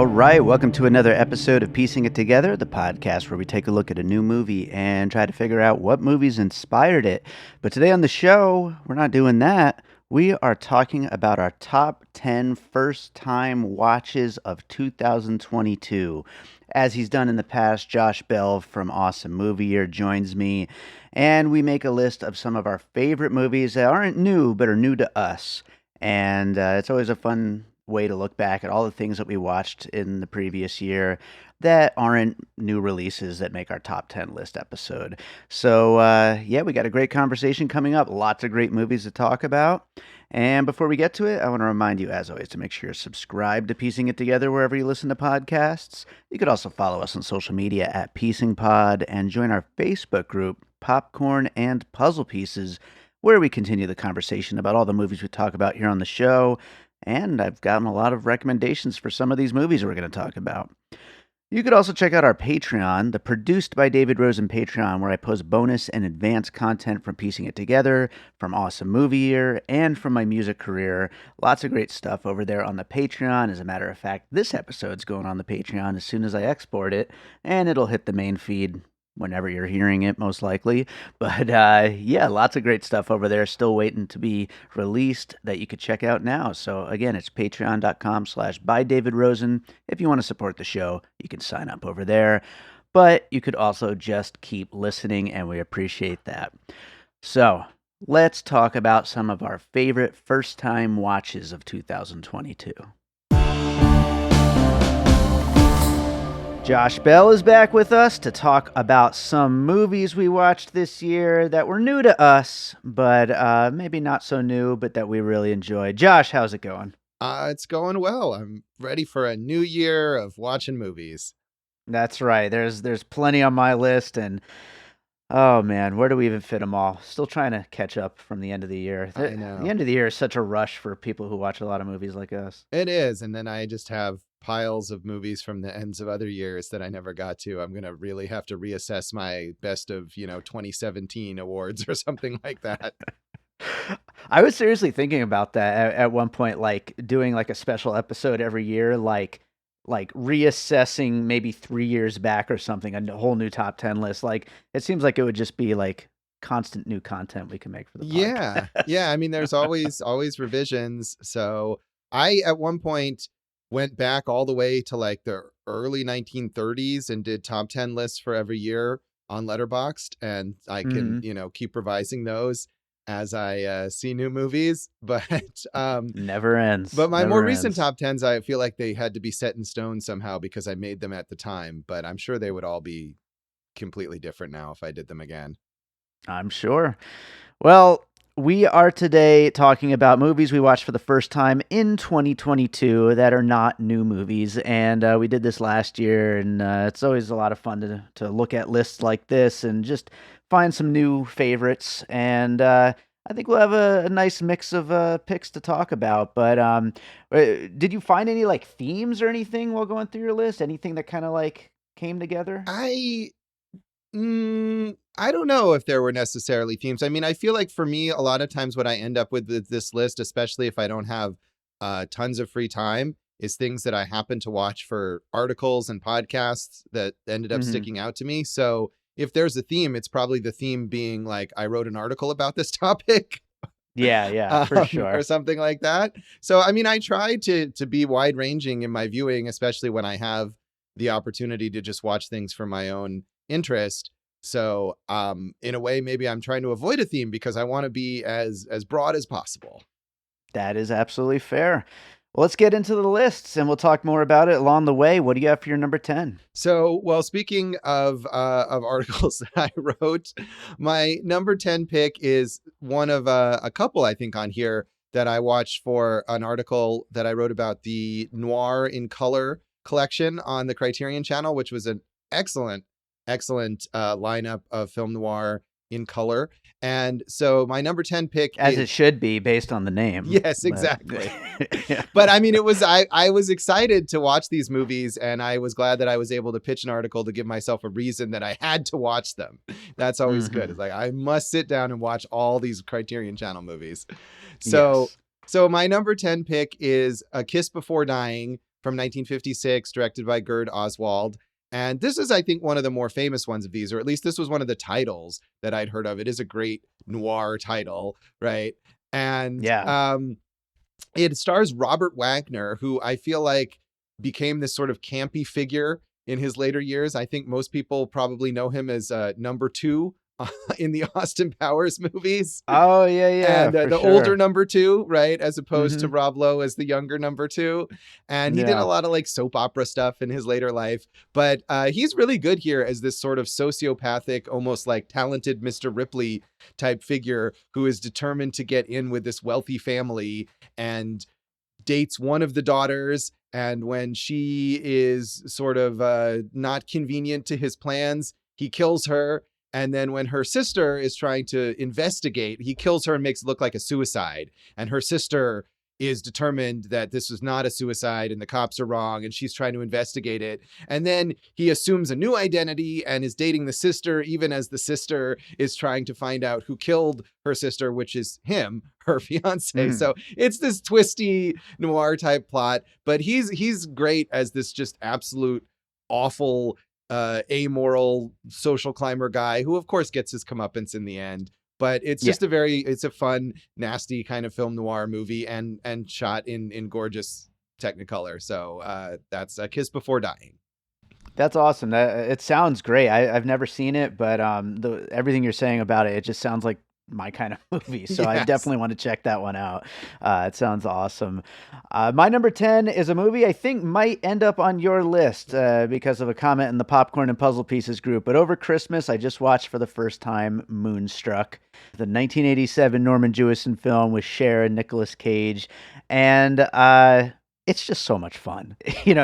All right, welcome to another episode of Piecing It Together, the podcast where we take a look at a new movie and try to figure out what movies inspired it. But today on the show, we're not doing that. We are talking about our top 10 first time watches of 2022. As he's done in the past, Josh Bell from Awesome Movie Year joins me, and we make a list of some of our favorite movies that aren't new, but are new to us. And it's always a fun way to look back at all the things that we watched in the previous year that aren't new releases that make our top 10 list episode. So, yeah, we got a great conversation coming up. Lots of great movies to talk about. And before we get to it, I want to remind you, as always, to make sure you're subscribed to Piecing It Together wherever you listen to podcasts. You could also follow us on social media at Piecing Pod and join our Facebook group, Popcorn and Puzzle Pieces, where we continue the conversation about all the movies we talk about here on the show. And I've gotten a lot of recommendations for some of these movies we're going to talk about. You could also check out our Patreon, the Produced by David Rosen Patreon, where I post bonus and advanced content from Piecing It Together, from Awesome Movie Year, and from my music career. Lots of great stuff over there on the Patreon. As a matter of fact, this episode's going on the Patreon as soon as I export it, and it'll hit the main feed whenever you're hearing it, most likely. But yeah, lots of great stuff over there still waiting to be released that you could check out now. So again, it's patreon.com/bydavidrosen. If you want to support the show, you can sign up over there. But you could also just keep listening, and we appreciate that. So let's talk about some of our favorite first-time watches of 2022. Josh Bell is back with us to talk about some movies we watched this year that were new to us, but maybe not so new, but that we really enjoyed. Josh, how's it going? It's going well. I'm ready for a new year of watching movies. That's right. There's plenty on my list, and oh man, where do we even fit them all? Still trying to catch up from the end of the year. I know. The end of the year is such a rush for people who watch a lot of movies like us. It is, and then I just have piles of movies from the ends of other years that I never got to. I'm going to really have to reassess my best of, 2017 awards or something like that. I was seriously thinking about that at one point, like doing like a special episode every year, like reassessing maybe 3 years back or something, a whole new top 10 list. Like it seems like it would just be like constant new content we can make for the podcast. Yeah. I mean, there's always revisions. So I, at one point, went back all the way to like the early 1930s and did top 10 lists for every year on Letterboxd. And I can, keep revising those as I see new movies, but never ends. But my Never more recent ends. top 10s, I feel like they had to be set in stone somehow because I made them at the time, but I'm sure they would all be completely different now if I did them again. I'm sure. Well, we are today talking about movies we watched for the first time in 2022 that are not new movies. And we did this last year, and it's always a lot of fun to look at lists like this and just find some new favorites. And I think we'll have a nice mix of picks to talk about. But did you find any like themes or anything while going through your list? Anything that kind of like came together? I don't know if there were necessarily themes. I mean, I feel like for me, a lot of times what I end up with this list, especially if I don't have tons of free time, is things that I happen to watch for articles and podcasts that ended up sticking out to me. So if there's a theme, it's probably the theme being like, I wrote an article about this topic. Yeah, for sure. Or something like that. So, I mean, I try to be wide ranging in my viewing, especially when I have the opportunity to just watch things for my own interest. So, in a way, maybe I'm trying to avoid a theme because I want to be as broad as possible. That is absolutely fair. Well, let's get into the lists and we'll talk more about it along the way. What do you have for your number 10? So, well, speaking of articles that I wrote, my number 10 pick is one of a couple, I think, on here that I watched for an article that I wrote about the Noir in Color collection on the Criterion Channel, which was an excellent lineup of film noir in color. And so my number 10 pick, as it should be based on the name. Yes, exactly. But I mean, it was, I was excited to watch these movies, and I was glad that I was able to pitch an article to give myself a reason that I had to watch them. That's always good. It's like, I must sit down and watch all these Criterion Channel movies. So my number 10 pick is A Kiss Before Dying, from 1956, directed by Gerd Oswald. And this is, I think, one of the more famous ones of these, or at least this was one of the titles that I'd heard of. It is a great noir title, right? And Yeah. it stars Robert Wagner, who I feel like became this sort of campy figure in his later years. I think most people probably know him as number two in the Austin Powers movies. Oh, yeah, And for the older sure. number two, right? As opposed to Mhm. Rob Lowe as the younger number two. And he did a Yeah. lot of like soap opera stuff in his later life. But he's really good here as this sort of sociopathic, almost like talented Mr. Ripley type figure who is determined to get in with this wealthy family and dates one of the daughters. And when she is sort of not convenient to his plans, he kills her. And then when her sister is trying to investigate, he kills her and makes it look like a suicide. And her sister is determined that this was not a suicide and the cops are wrong, and she's trying to investigate it. And then he assumes a new identity and is dating the sister, even as the sister is trying to find out who killed her sister, which is him, her fiance. Mhm. So it's this twisty noir type plot, but he's great as this just absolute awful amoral social climber guy who of course gets his comeuppance in the end. But it's Yeah. just it's a fun, nasty kind of film noir movie and shot in gorgeous Technicolor. So that's A Kiss Before Dying. That's awesome. It sounds great. I've never seen it, but everything you're saying about it, it just sounds like my kind of movie. So I Yes. definitely want to check that one out. It sounds awesome. My number 10 is a movie I think might end up on your list because of a comment in the Popcorn and Puzzle Pieces group. But over Christmas, I just watched for the first time Moonstruck, the 1987 Norman Jewison film with Cher and Nicolas Cage. And it's just so much fun.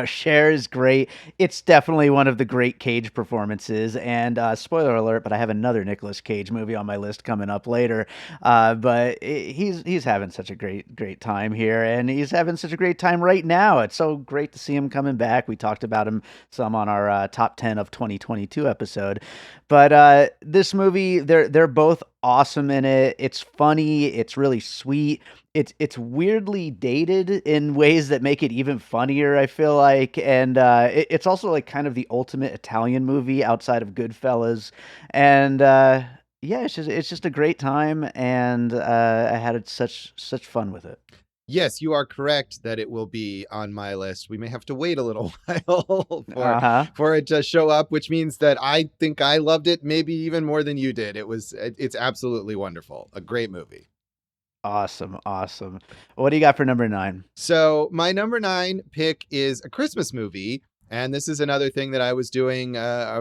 Cher is great. It's definitely one of the great Cage performances. And spoiler alert, but I have another Nicolas Cage movie on my list coming up later. But he's having such a great time here, and he's having such a great time right now. It's so great to see him coming back. We talked about him some on our top 10 of 2022 episode. But this movie, they're both awesome in it. It's funny. It's really sweet. It's weirdly dated in ways that make it even funnier, I feel like. And it's also like kind of the ultimate Italian movie outside of Goodfellas. And yeah, it's just a great time, and I had such fun with it. Yes, you are correct that it will be on my list. We may have to wait a little while Uh-huh. for it to show up, which means that I think I loved it maybe even more than you did. It's absolutely wonderful. A great movie. Awesome. What do you got for number 9? So my number 9 pick is a Christmas movie. And this is another thing that I was doing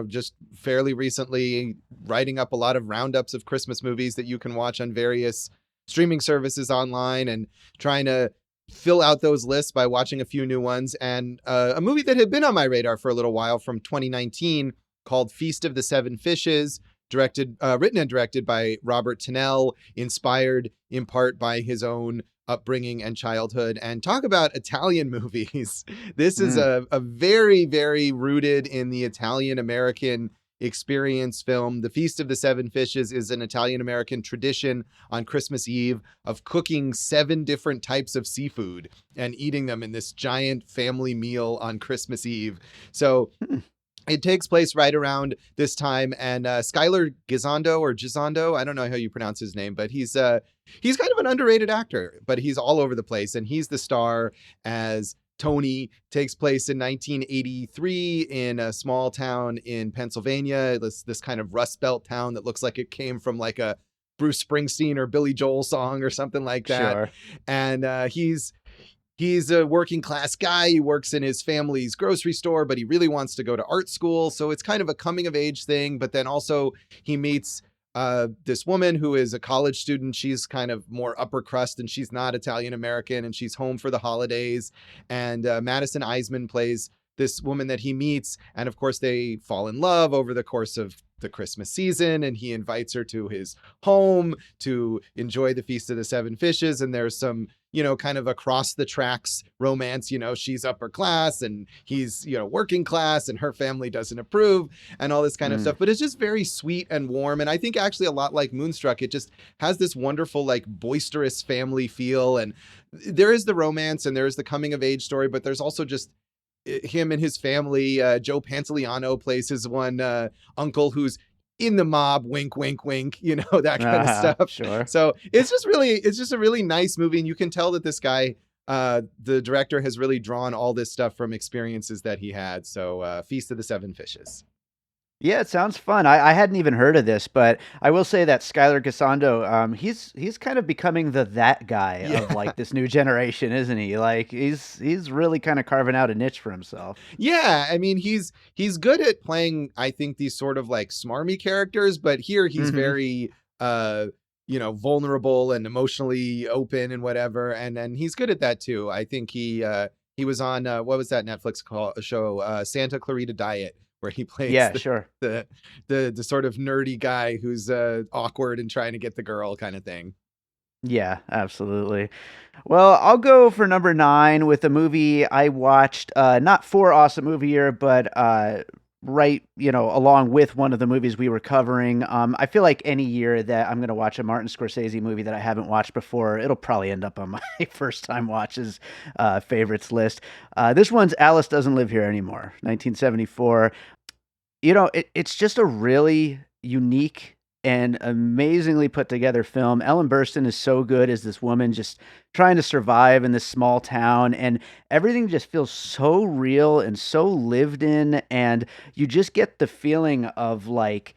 just fairly recently, writing up a lot of roundups of Christmas movies that you can watch on various streaming services online and trying to fill out those lists by watching a few new ones. And a movie that had been on my radar for a little while from 2019 called Feast of the Seven Fishes, written and directed by Robert Tennell, inspired in part by his own upbringing and childhood. And talk about Italian movies. This is a very, very rooted in the Italian American experience film. The Feast of the Seven Fishes is an Italian American tradition on Christmas Eve of cooking 7 different types of seafood and eating them in this giant family meal on Christmas Eve. So it takes place right around this time, and Skylar Gisondo, I don't know how you pronounce his name, but he's kind of an underrated actor, but he's all over the place, and he's the star as Tony. Takes place in 1983 in a small town in Pennsylvania, this kind of Rust Belt town that looks like it came from like a Bruce Springsteen or Billy Joel song or something like that. Sure. And He's a working class guy. He works in his family's grocery store, but he really wants to go to art school. So it's kind of a coming of age thing. But then also he meets this woman who is a college student. She's kind of more upper crust and she's not Italian American, and she's home for the holidays. And Madison Eisman plays this woman that he meets. And of course, they fall in love over the course of the Christmas season, and he invites her to his home to enjoy the Feast of the Seven Fishes. And there's some, kind of across the tracks romance. She's upper class and he's, working class, and her family doesn't approve and all this kind of stuff. But it's just very sweet and warm. And I think actually a lot like Moonstruck, it just has this wonderful, like boisterous family feel. And there is the romance and there is the coming of age story, but there's also just him and his family. Joe Pantoliano plays his one uncle who's in the mob, wink, wink, wink, that kind of stuff. Sure. So it's just a really nice movie. And you can tell that this guy, the director, has really drawn all this stuff from experiences that he had. So Feast of the Seven Fishes. Yeah, it sounds fun. I hadn't even heard of this, but I will say that Skylar Gisondo, he's kind of becoming that guy of Yeah. like this new generation, isn't he? Like he's really kind of carving out a niche for himself. Yeah, I mean he's good at playing, I think, these sort of like smarmy characters, but here he's Hmm. very vulnerable and emotionally open and whatever, and he's good at that too. I think he was on what was that Netflix show, Santa Clarita Diet, where he plays Yeah, sure. the sort of nerdy guy who's awkward and trying to get the girl kind of thing. Yeah, absolutely. Well, I'll go for number 9 with a movie I watched, not for Awesome Movie Year, but right, along with one of the movies we were covering. I feel like any year that I'm going to watch a Martin Scorsese movie that I haven't watched before, it'll probably end up on my first time watches favorites list. This one's Alice Doesn't Live Here Anymore, 1974. It's just a really unique and amazingly put together film. Ellen Burstyn is so good as this woman just trying to survive in this small town, and everything just feels so real and so lived in, and you just get the feeling of like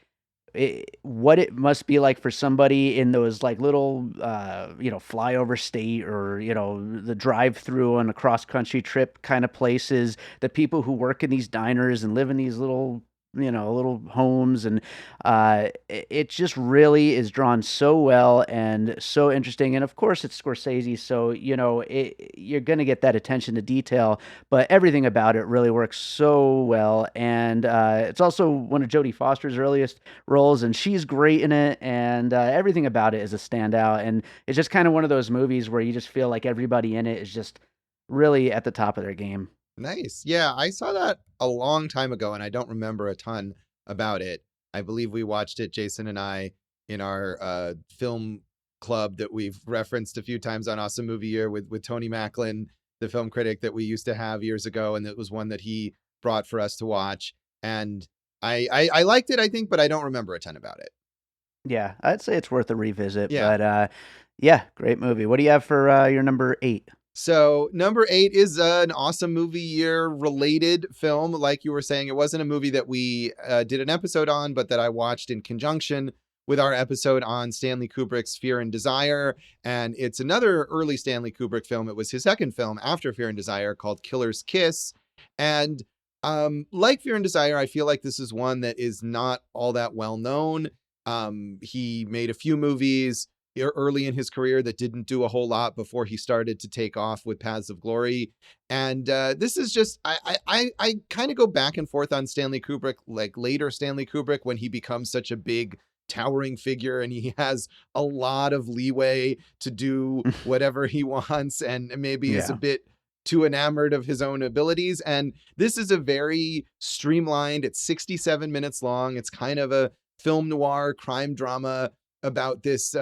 what it must be like for somebody in those like little flyover state, or the drive through on a cross country trip kind of places, the people who work in these diners and live in these little homes, and it just really is drawn so well and so interesting. And of course it's Scorsese, so you're gonna get that attention to detail, but everything about it really works so well. And it's also one of Jodie Foster's earliest roles, and she's great in it, and everything about it is a standout. And it's just kind of one of those movies where you just feel like everybody in it is just really at the top of their game. Nice. Yeah, I saw that a long time ago and I don't remember a ton about it. I believe we watched it, Jason and I, in our film club that we've referenced a few times on Awesome Movie Year with Tony Macklin, the film critic that we used to have years ago, and it was one that he brought for us to watch. And I liked it, I think, but I don't remember a ton about it. Yeah, I'd say it's worth a revisit, Yeah. but yeah, great movie. What do you have for your number 8? So number 8 is an Awesome Movie Year related film. Like you were saying, it wasn't a movie that we did an episode on, but that I watched in conjunction with our episode on Stanley Kubrick's Fear and Desire. And it's another early Stanley Kubrick film. It was his second film after Fear and Desire, called Killer's Kiss. And like Fear and Desire, I feel like this is one that is not all that well known. He made a few movies early in his career that didn't do a whole lot before he started to take off with Paths of Glory. And this is just, I kind of go back and forth on Stanley Kubrick, like later Stanley Kubrick, when he becomes such a big towering figure and he has a lot of leeway to do whatever he wants, and maybe is a Yeah. bit too enamored of his own abilities. And this is a very streamlined, it's 67 minutes long. It's kind of a film noir crime drama about this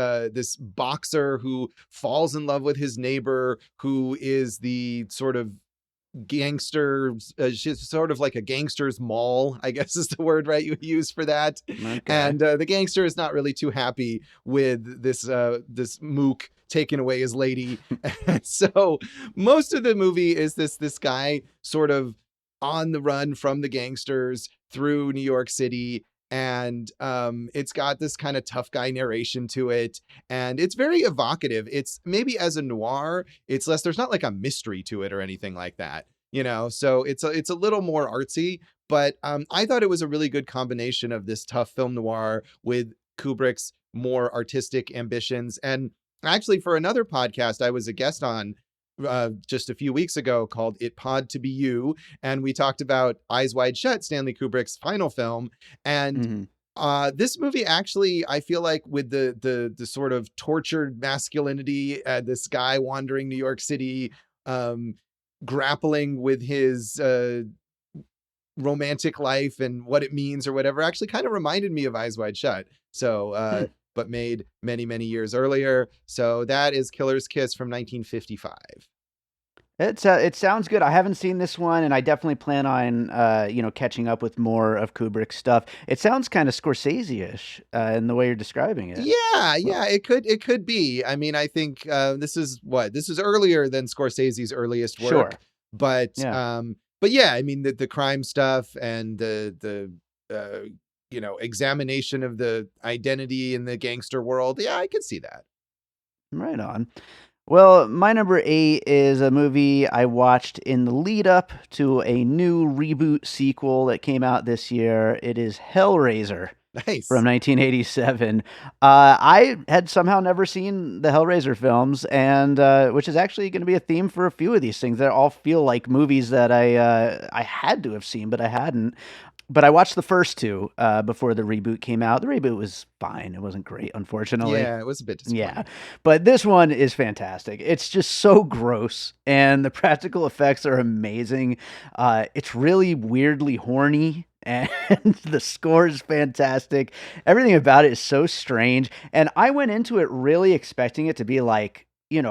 boxer who falls in love with his neighbor, who is the sort of gangster, she's sort of like a gangster's mall, I guess is the word, right, you use for that. Okay. And the gangster is not really too happy with this mook taking away his lady. And so most of the movie is this guy sort of on the run from the gangsters through New York City. And it's got this kind of tough guy narration to it, and it's very evocative. It's maybe as a noir, it's less, there's not like a mystery to it or anything like that, so it's a little more artsy. But I thought it was a really good combination of this tough film noir with Kubrick's more artistic ambitions. And actually, for another podcast I was a guest on just a few weeks ago, called It Pod to Be You, and we talked about Eyes Wide Shut, Stanley Kubrick's final film. And this movie actually, I feel like, with the sort of tortured masculinity, this guy wandering New York City, grappling with his romantic life and what it means or whatever, actually kind of reminded me of Eyes Wide Shut. So but made many, many years earlier. So that is Killer's Kiss from 1955. It sounds good. I haven't seen this one, and I definitely plan on catching up with more of Kubrick's stuff. It sounds kind of Scorsese-ish in the way you're describing it. Yeah, Well, yeah, it could be. I mean, I think this is earlier than Scorsese's earliest work, sure. Yeah. but yeah, I mean the crime stuff and the examination of the identity in the gangster world. Yeah, I could see that. Right on. Well, my number eight is a movie I watched in the lead up to a new reboot sequel that came out this year. It is Hellraiser from Nice. 1987. I had somehow never seen the Hellraiser films, and which is actually going to be a theme for a few of these things that all feel like movies that I had to have seen, but I hadn't. But I watched the first two before the reboot came out. The reboot was fine. It wasn't great, unfortunately. Yeah, it was a bit Yeah, disappointing. but this one is fantastic. It's just so gross, and the practical effects are amazing. It's really weirdly horny, and the score is fantastic. Everything about it is so strange, and I went into it really expecting it to be like, you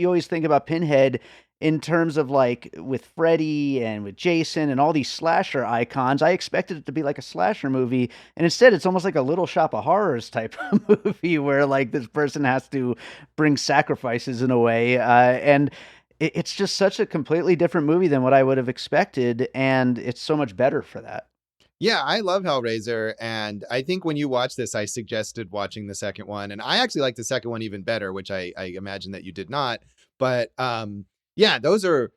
always think about Pinhead in terms of like with Freddy and with Jason and all these slasher icons. I expected it to be like a slasher movie, and instead it's almost like a Little Shop of Horrors type of movie where like this person has to bring sacrifices in a way, and it's just such a completely different movie than what I would have expected, and it's so much better for that. Yeah, I love Hellraiser, and I think when you watch this, I suggested watching the second one, and I actually like the second one even better, which I imagine that you did not. But yeah, those are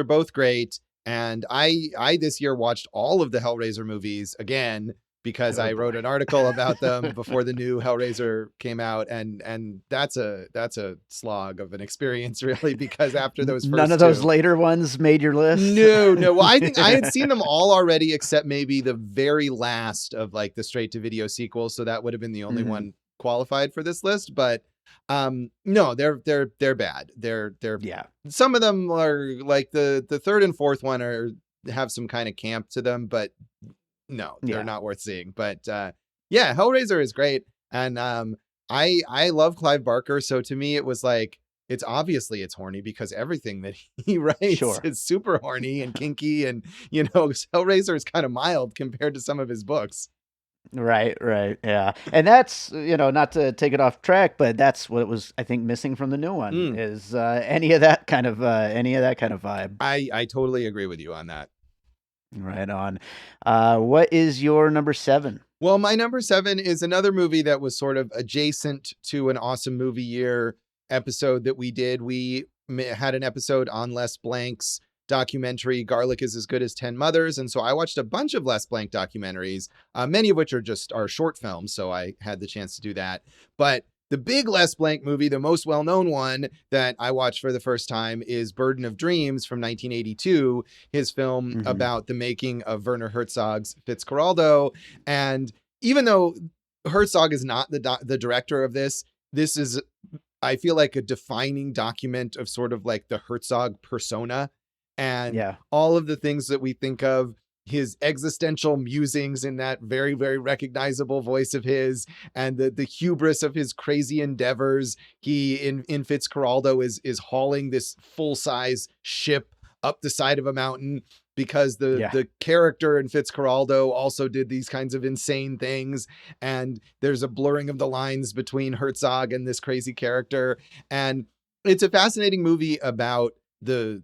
both great, and I this year watched all of the Hellraiser movies again because Oh I wrote boy. an article about them before the new Hellraiser came out, and that's a slog of an experience really because after those None of first those two. later ones made your list. No, no. Well, I think I had seen them all already except maybe the very last of like the straight to video sequels, so that would have been the only Hmm. one qualified for this list, but no, they're bad. They're Yeah, some of them are like the third and fourth one are have some kind of camp to them, but no, they're yeah. not worth seeing. But yeah, Hellraiser is great, and I love Clive Barker. So to me, it was like it's horny because everything that he writes Sure. is super horny and kinky, and Hellraiser is kind of mild compared to some of his books. Right, right, yeah, and that's not to take it off track, but that's what was I think missing from the new one Mm, is any of that kind of vibe. I totally agree with you on that. Right on. What is your number seven? Well, my number seven is another movie that was sort of adjacent to an awesome movie year episode that we did. We had an episode on Les Blank's documentary, Garlic is as Good as 10 Mothers. And so I watched a bunch of Les Blank documentaries, many of which are just are short films. So I had the chance to do that. But the big Les Blank movie, the most well known one that I watched for the first time is Burden of Dreams from 1982, his film Hmm. about the making of Werner Herzog's Fitzcarraldo. And even though Herzog is not the director of this, this is, I feel like, a defining document of sort of like the Herzog persona and Yeah, all of the things that we think of his existential musings in that very, very recognizable voice of his, and the hubris of his crazy endeavors. He in Fitzcarraldo is hauling this full size ship up the side of a mountain because the yeah, the character in Fitzcarraldo also did these kinds of insane things, and there's a blurring of the lines between Herzog and this crazy character, and it's a fascinating movie about the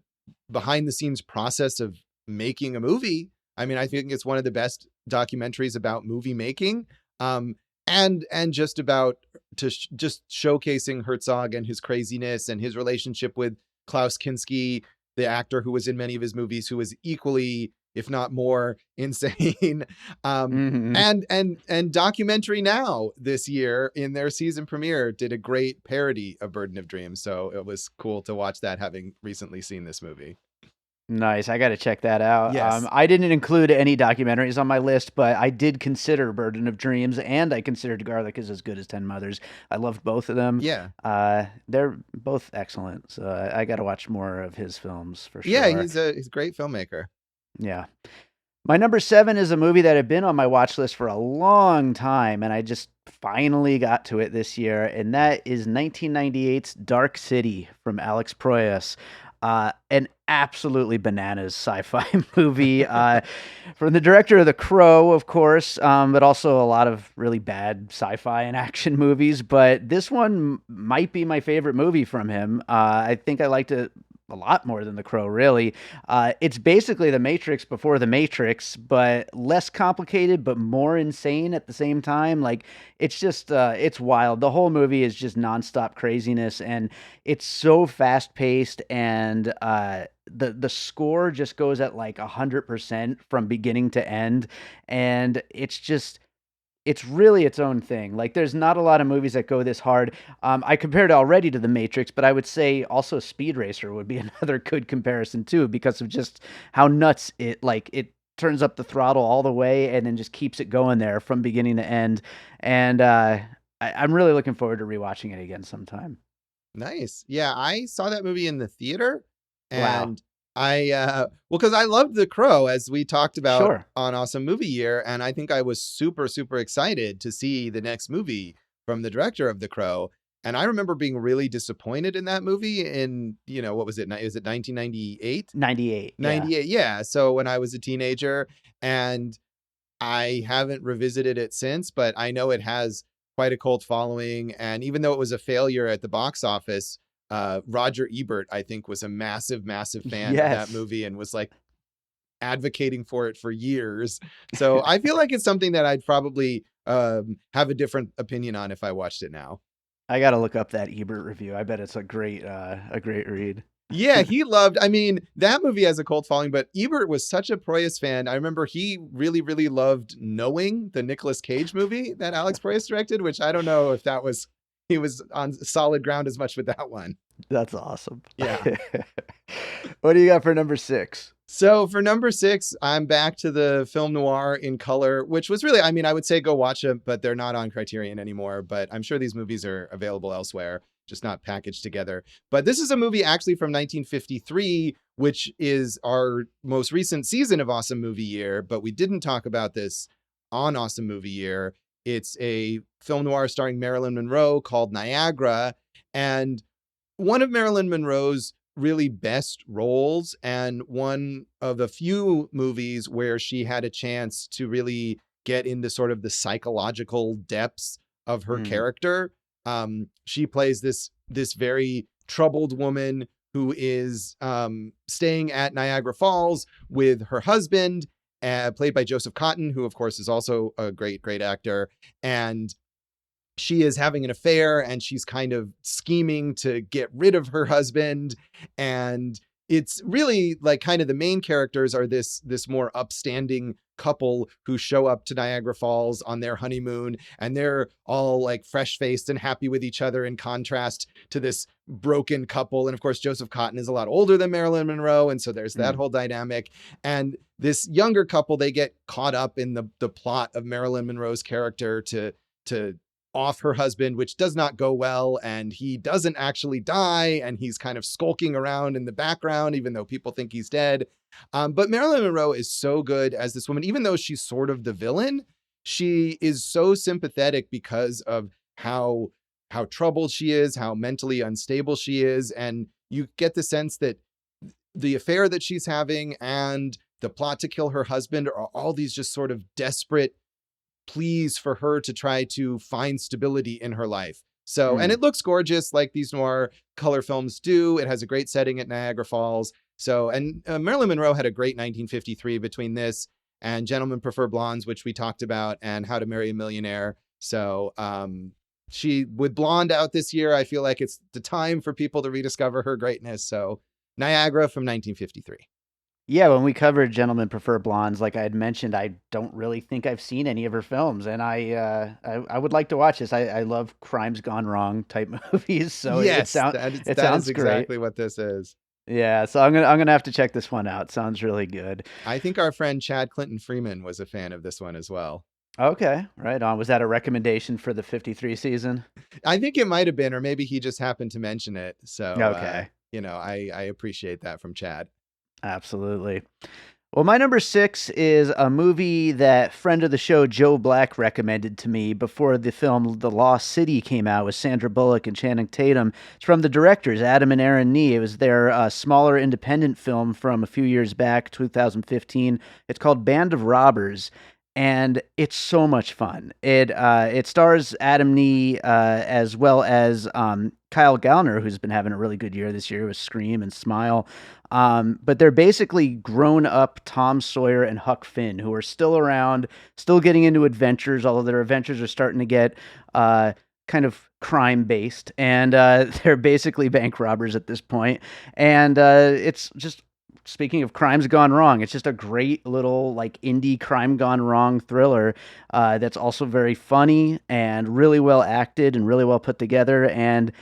behind the scenes process of making a movie. I mean, I think it's one of the best documentaries about movie making. Um, and just about just showcasing Herzog and his craziness and his relationship with Klaus Kinski, the actor who was in many of his movies, who was equally, if not more, insane. um, hmm and Documentary Now this year in their season premiere did a great parody of Burden of Dreams. So it was cool to watch that, having recently seen this movie. Nice. I got to check that out. Yes. I didn't include any documentaries on my list, but I did consider Burden of Dreams, and I considered Garlic is as Good as 10 Mothers. I loved both of them. Yeah. They're both excellent. So I got to watch more of his films for Yeah, sure. he's a great filmmaker. Yeah. My number seven is a movie that had been on my watch list for a long time, and I just finally got to it this year, and that is 1998's Dark City from Alex Proyas. An absolutely bananas sci-fi movie from the director of The Crow, of course, but also a lot of really bad sci-fi and action movies. But this one might be my favorite movie from him. I think I liked it a lot more than The Crow, really. It's basically The Matrix before The Matrix, but less complicated, but more insane at the same time. Like, it's just, it's wild. The whole movie is just nonstop craziness, and it's so fast paced, and the score just goes at like 100% from beginning to end, and it's really its own thing. Like, there's not a lot of movies that go this hard. I compared it already to The Matrix, but I would say also Speed Racer would be another good comparison too, because of just how nuts it turns up the throttle all the way and then just keeps it going there from beginning to end. And I'm really looking forward to rewatching it again sometime. Nice. Yeah, I saw that movie in the theater, Wow. and well, because I loved The Crow, as we talked about Sure. on Awesome Movie Year, and I think I was super, super excited to see the next movie from the director of The Crow. And I remember being really disappointed in that movie in, what was it? Is it 1998? 98. Yeah. 98, yeah. So when I was a teenager, and I haven't revisited it since, but I know it has quite a cult following. And even though it was a failure at the box office, Roger Ebert, I think, was a massive, massive fan of that Yes. movie and was like advocating for it for years. So I feel like it's something that I'd probably have a different opinion on if I watched it now. I got to look up that Ebert review. I bet it's a great read. Yeah, I mean, that movie has a cult following, but Ebert was such a Proyas fan. I remember he really, really loved Knowing, the Nicolas Cage movie that Alex Proyas directed, which I don't know if he was on solid ground as much with that one. That's awesome. Yeah. What do you got for number 6? So for number 6, I'm back to the film noir in color, which was really, I mean, I would say go watch them, but they're not on Criterion anymore. But I'm sure these movies are available elsewhere, just not packaged together. But this is a movie actually from 1953, which is our most recent season of Awesome Movie Year. But we didn't talk about this on Awesome Movie Year. It's a film noir starring Marilyn Monroe called Niagara. And one of Marilyn Monroe's really best roles, and one of a few movies where she had a chance to really get into sort of the psychological depths of her character. She plays this very troubled woman who is staying at Niagara Falls with her husband, played by Joseph Cotten, who of course is also a great, great actor. And she is having an affair, and she's kind of scheming to get rid of her husband. And it's really like kind of the main characters are this more upstanding couple who show up to Niagara Falls on their honeymoon, and they're all like fresh faced and happy with each other, in contrast to this broken couple. And of course, Joseph Cotten is a lot older than Marilyn Monroe. And so there's that whole dynamic. And this younger couple, they get caught up in the plot of Marilyn Monroe's character to off her husband, which does not go well. And he doesn't actually die. And he's kind of skulking around in the background, even though people think he's dead. But Marilyn Monroe is so good as this woman, even though she's sort of the villain, she is so sympathetic because of how troubled she is, how mentally unstable she is. And you get the sense that the affair that she's having and the plot to kill her husband are all these just sort of desperate pleas for her to try to find stability in her life. So, and it looks gorgeous like these noir color films do. It has a great setting at Niagara Falls. So, and Marilyn Monroe had a great 1953 between this and Gentlemen Prefer Blondes, which we talked about, and How to Marry a Millionaire. So, she, with Blonde out this year, I feel like it's the time for people to rediscover her greatness. So, Niagara from 1953. Yeah, when we covered Gentlemen Prefer Blondes, like I had mentioned, I don't really think I've seen any of her films, and I would like to watch this. I love crimes gone wrong type movies, so Yes, it that sounds is great. exactly what this is. Yeah, so I'm gonna have to check this one out. Sounds really good. I think our friend Chad Clinton Freeman was a fan of this one as well. Okay, right on. Was that a recommendation for the 53 season? I think it might have been, or maybe he just happened to mention it. So, Okay, I appreciate that from Chad. absolutely. Well, my number six is a movie that friend of the show Joe Black recommended to me before the film The Lost City came out with Sandra Bullock and Channing Tatum. It's from the directors Adam and Aaron Nee. It was their smaller independent film from a few years back, 2015. It's called Band of Robbers. And it's so much fun. It stars Adam Nee as well as Kyle Gallner, who's been having a really good year this year with Scream and Smile. But they're basically grown up Tom Sawyer and Huck Finn, who are still around, still getting into adventures, although their adventures are starting to get kind of crime based. And they're basically bank robbers at this point. And it's just, speaking of crimes gone wrong, it's just a great little like indie crime gone wrong thriller that's also very funny and really well acted and really well put together. And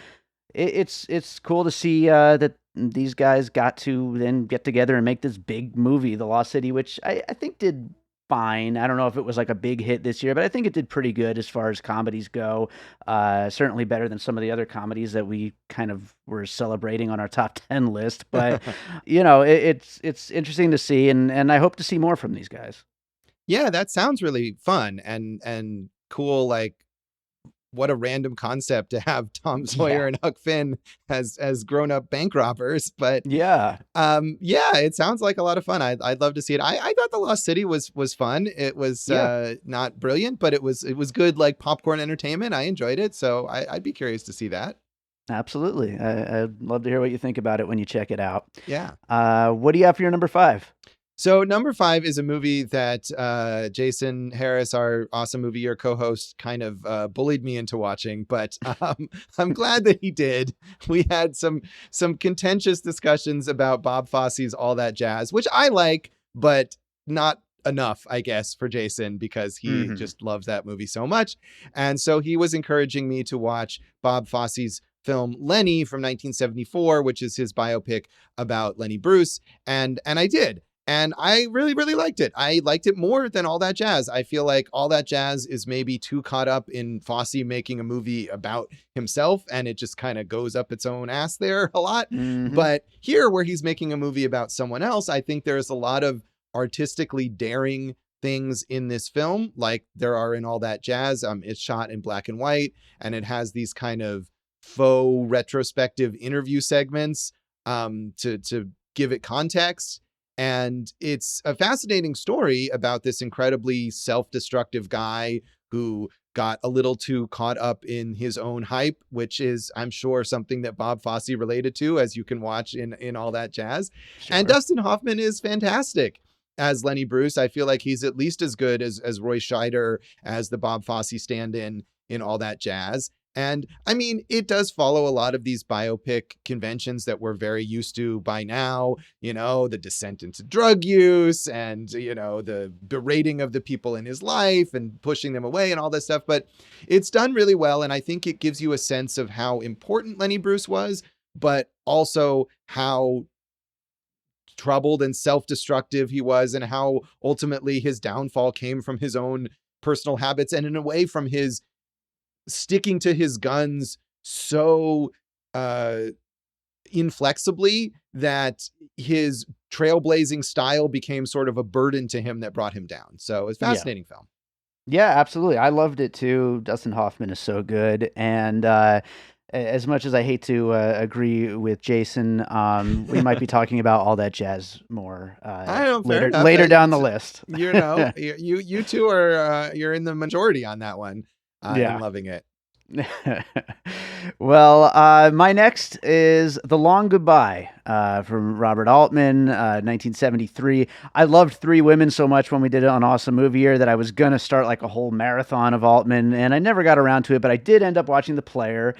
it's cool to see that these guys got to then get together and make this big movie, The Lost City, which I think did fine. I don't know if it was like a big hit this year, but I think it did pretty good as far as comedies go. Certainly better than some of the other comedies that we kind of were celebrating on our top 10 list. But it's interesting to see, and I hope to see more from these guys. Yeah, that sounds really fun and cool. Like, what a random concept to have Tom Sawyer and Huck Finn as grown up bank robbers. But yeah, it sounds like a lot of fun. I'd love to see it. I thought The Lost City was fun. It was not brilliant, but it was good, like popcorn entertainment. I enjoyed it, so I'd be curious to see that. Absolutely. I'd love to hear what you think about it when you check it out. Yeah. What do you have for your number five? So number five is a movie that Jason Harris, our Awesome Movie Year co-host, kind of bullied me into watching, but I'm glad that he did. We had some contentious discussions about Bob Fosse's All That Jazz, which I like, but not enough, I guess, for Jason, because he just loves that movie so much. And so he was encouraging me to watch Bob Fosse's film Lenny from 1974, which is his biopic about Lenny Bruce. And I did. And I really, really liked it. I liked it more than All That Jazz. I feel like All That Jazz is maybe too caught up in Fosse making a movie about himself, and it just kind of goes up its own ass there a lot. But here, where he's making a movie about someone else, I think there's a lot of artistically daring things in this film, like there are in All That Jazz. It's shot in black and white, and it has these kind of faux retrospective interview segments to give it context. And it's a fascinating story about this incredibly self-destructive guy who got a little too caught up in his own hype, which is, I'm sure, something that Bob Fosse related to, as you can watch in All That Jazz. Sure. And Dustin Hoffman is fantastic as Lenny Bruce. I feel like he's at least as good as Roy Scheider as the Bob Fosse stand-in in All That Jazz. And I mean, it does follow a lot of these biopic conventions that we're very used to by now, the descent into drug use and, the berating of the people in his life and pushing them away and all this stuff. But it's done really well. And I think it gives you a sense of how important Lenny Bruce was, but also how troubled and self-destructive he was, and how ultimately his downfall came from his own personal habits and in a way from his sticking to his guns so inflexibly that his trailblazing style became sort of a burden to him that brought him down. So it's a fascinating film. Yeah, absolutely. I loved it too. Dustin Hoffman is so good. And as much as I hate to agree with Jason, we might be talking about All That Jazz more later down the list. You two are you're in the majority on that one. I'm loving it. Well, my next is The Long Goodbye from Robert Altman, 1973. I loved Three Women so much when we did it on Awesome Movie Year that I was going to start like a whole marathon of Altman, and I never got around to it, but I did end up watching The Player,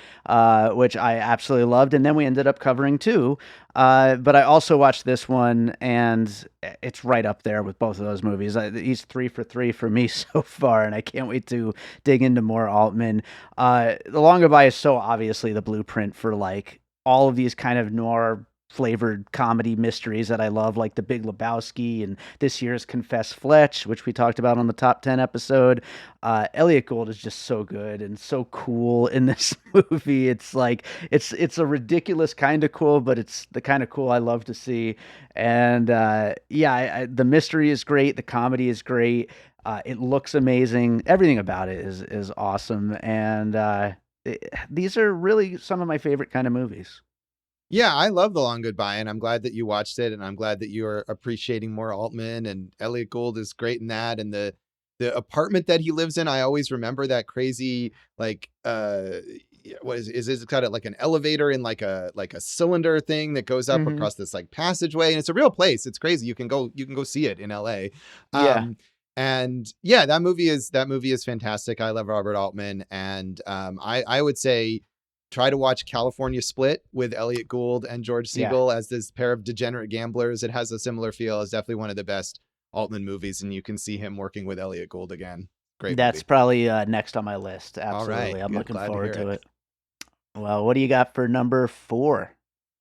which I absolutely loved, and then we ended up covering two. But I also watched this one, and it's right up there with both of those movies. He's 3 for 3 for me so far, and I can't wait to dig into more Altman. The Long Goodbye is so obviously the blueprint for like all of these kind of noir flavored comedy mysteries that I love, like The Big Lebowski and this year's Confess Fletch, which we talked about on the top 10 episode. Elliot Gould is just so good and so cool in this movie. It's like it's a ridiculous kind of cool, but it's the kind of cool I love to see. And yeah, the mystery is great, the comedy is great. It looks amazing. Everything about it is awesome, and these are really some of my favorite kind of movies. Yeah, I love The Long Goodbye, and I'm glad that you watched it, and I'm glad that you are appreciating more Altman, and Elliot Gould is great in that, and the apartment that he lives in, I always remember that crazy like what is it's got like an elevator in like a cylinder thing that goes up Hmm. across this like passageway, and it's a real place. It's crazy. You can go see it in LA. Yeah, Um and yeah, that movie is fantastic. I love Robert Altman, and I would say try to watch California Split with Elliot Gould and George yeah. Siegel as this pair of degenerate gamblers. It has a similar feel. It's definitely one of the best Altman movies, and you can see him working with Elliot Gould again. Great That's movie. probably next on my list. All right, Absolutely, I'm good. looking Glad to forward hear to it. it. Well, what do you got for number 4?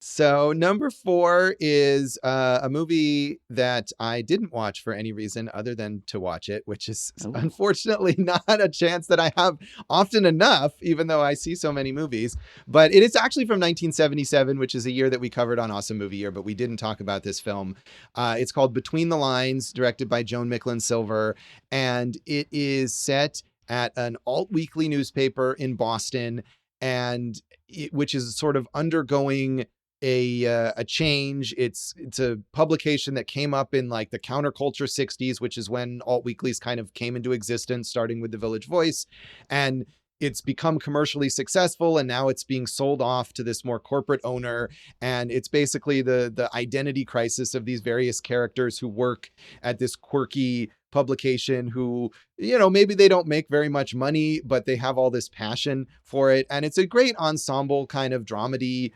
So number 4 is a movie that I didn't watch for any reason other than to watch it, which is Ooh. unfortunately not a chance that I have often enough, even though I see so many movies. But it is actually from 1977, which is a year that we covered on Awesome Movie Year, but we didn't talk about this film. It's called Between the Lines, directed by Joan Micklin Silver, and it is set at an alt weekly newspaper in Boston, and which is sort of undergoing a change. It's a publication that came up in like the counterculture 60s, which is when alt weeklies kind of came into existence, starting with the Village Voice, and it's become commercially successful, and now it's being sold off to this more corporate owner, and it's basically the identity crisis of these various characters who work at this quirky publication, who, maybe they don't make very much money, but they have all this passion for it, and it's a great ensemble kind of dramedy.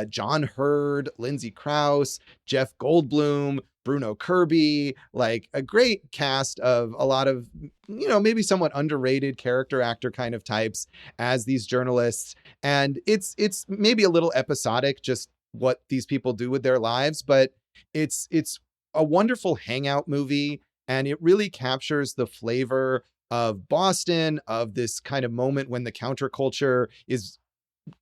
John Hurd, Lindsay Krause, Jeff Goldblum, Bruno Kirby, like a great cast of a lot of, maybe somewhat underrated character actor kind of types as these journalists. And it's maybe a little episodic, just what these people do with their lives, but it's a wonderful hangout movie, and it really captures the flavor of Boston, of this kind of moment when the counterculture is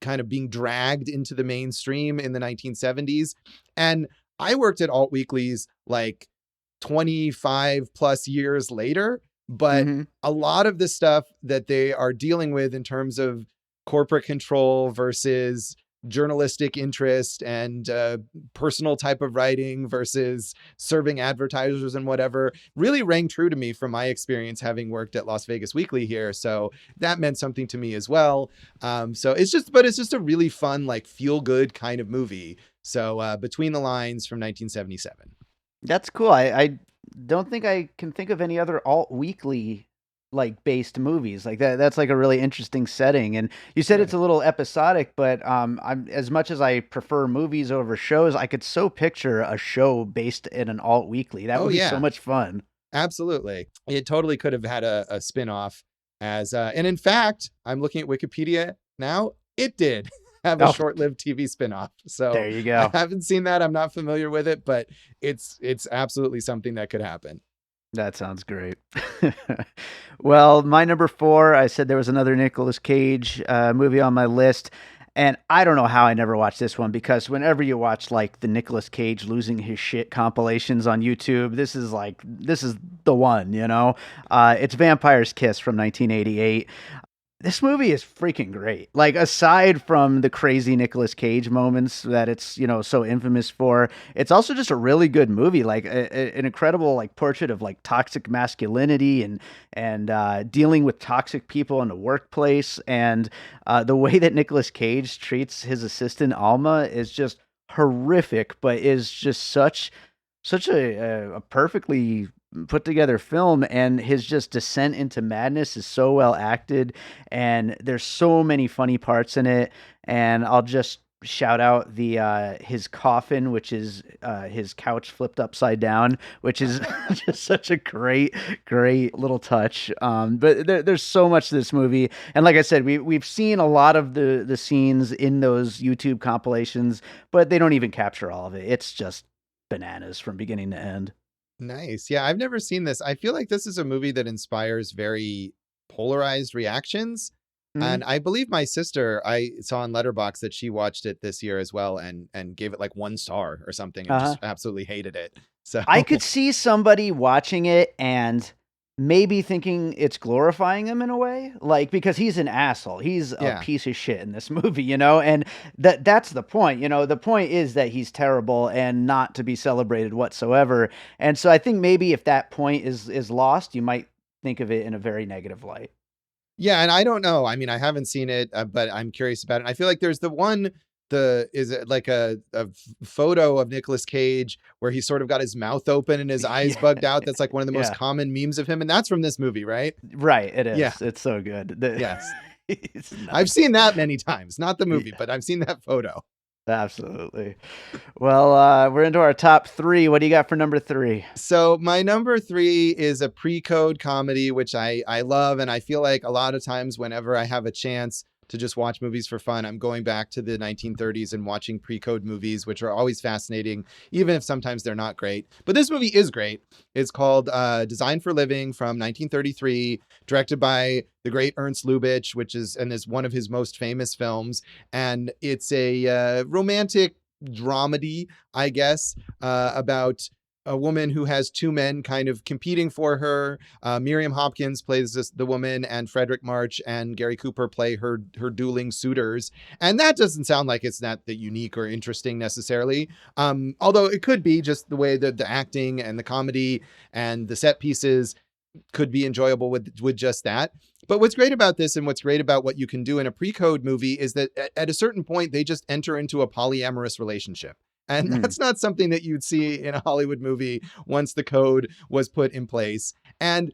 kind of being dragged into the mainstream in the 1970s. And I worked at alt weeklies like 25 plus years later, but Hmm. a lot of the stuff that they are dealing with in terms of corporate control versus journalistic interest and personal type of writing versus serving advertisers and whatever really rang true to me from my experience having worked at Las Vegas Weekly here. So that meant something to me as well. So it's just a really fun, like feel good kind of movie. So Between the Lines from 1977. That's cool. I don't think I can think of any other alt weekly like based movies like that. That's like a really interesting setting. And you said it's Right. a little episodic, but I'm as much as I prefer movies over shows, I could so picture a show based in an alt weekly. That Oh would be so yeah, much fun. absolutely. It totally could have had a spin-off as and in fact, I'm looking at Wikipedia now. It did have a Oh, short-lived TV spin-off. So there you I go. haven't seen that. I'm not familiar with it, but it's absolutely something that could happen. That sounds great. Well, my number 4, I said there was another Nicolas Cage movie on my list, and I don't know how I never watched this one because whenever you watch like the Nicolas Cage losing his shit compilations on YouTube, this is the one, you know. It's Vampire's Kiss from 1988. This movie is freaking great. Like aside from the crazy Nicolas Cage moments that it's, so infamous for, it's also just a really good movie. Like an incredible like portrait of like toxic masculinity and dealing with toxic people in the workplace, and the way that Nicolas Cage treats his assistant Alma is just horrific, but is just such a perfectly put together film, and his just descent into madness is so well acted, and there's so many funny parts in it, and I'll just shout out the his coffin, which is his couch flipped upside down, which is just such a great little touch. But there's so much to this movie, and like I said, we've seen a lot of the scenes in those YouTube compilations, but they don't even capture all of it. It's just bananas from beginning to end. Nice. Yeah, I've never seen this. I feel like this is a movie that inspires very polarized reactions. Hmm. And I believe my sister, I saw on Letterboxd that she watched it this year as well and gave it like 1 star or something and Uh-huh. just absolutely hated it. So I could see somebody watching it and maybe thinking it's glorifying him in a way, like because he's an asshole. He's a yeah. piece of shit in this movie, and that's the point. The point is that he's terrible and not to be celebrated whatsoever. And so I think maybe if that point is lost, you might think of it in a very negative light. Yeah, and I don't know. I mean, I haven't seen it, but I'm curious about it. I feel like there's the is it like photo of Nicolas Cage where he's sort of got his mouth open and his eyes Yeah, bugged out. That's like one of the most yeah, common memes of him, and that's from this movie, right? right. It Yeah, is. It's so good. yes. It's I've nuts. seen that many times. Not the movie, Yeah, but I've seen that photo. absolutely. Well, we're into our top three. What do you got for number three? So my number three is a pre-code comedy, which I love, and I feel like a lot of times whenever I have a chance to just watch movies for fun, I'm going back to the 1930s and watching pre-code movies, which are always fascinating, even if sometimes they're not great. But this movie is great. It's called Design for Living from 1933, directed by the great Ernst Lubitsch, which is one of his most famous films, and it's a romantic dramedy, I guess, about a woman who has two men kind of competing for her. Miriam Hopkins plays the woman, and Frederick March and Gary Cooper play her dueling suitors. And that doesn't sound like it's not that unique or interesting necessarily. Although it could be just the way that the acting and the comedy and the set pieces could be enjoyable with just that. But what's great about this and what's great about what you can do in a pre-code movie is that at a certain point they just enter into a polyamorous relationship. And Mm, that's not something that you'd see in a Hollywood movie once the code was put in place. And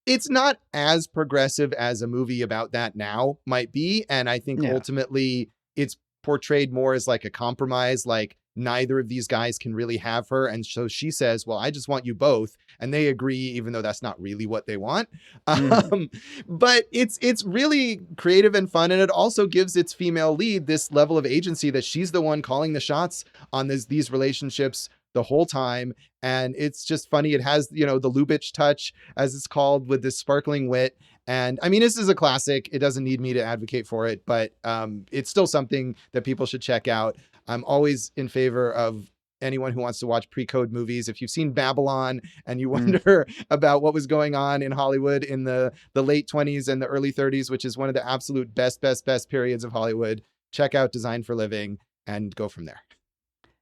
it's not as progressive as a movie about that now might be. And I think yeah. ultimately it's portrayed more as like a compromise, like neither of these guys can really have her. And so she says, well, I just want you both. And they agree, even though that's not really what they want. Hmm. Um, but it's really creative and fun. And it also gives its female lead this level of agency that she's the one calling the shots on these relationships the whole time. And it's just funny. It has, the Lubitsch touch, as it's called, with this sparkling wit. And I mean, this is a classic. It doesn't need me to advocate for it, but it's still something that people should check out. I'm always in favor of anyone who wants to watch pre-code movies. If you've seen Babylon and you Mm. wonder about what was going on in Hollywood in the late 20s and the early 30s, which is one of the absolute best periods of Hollywood, check out Design for Living and go from there.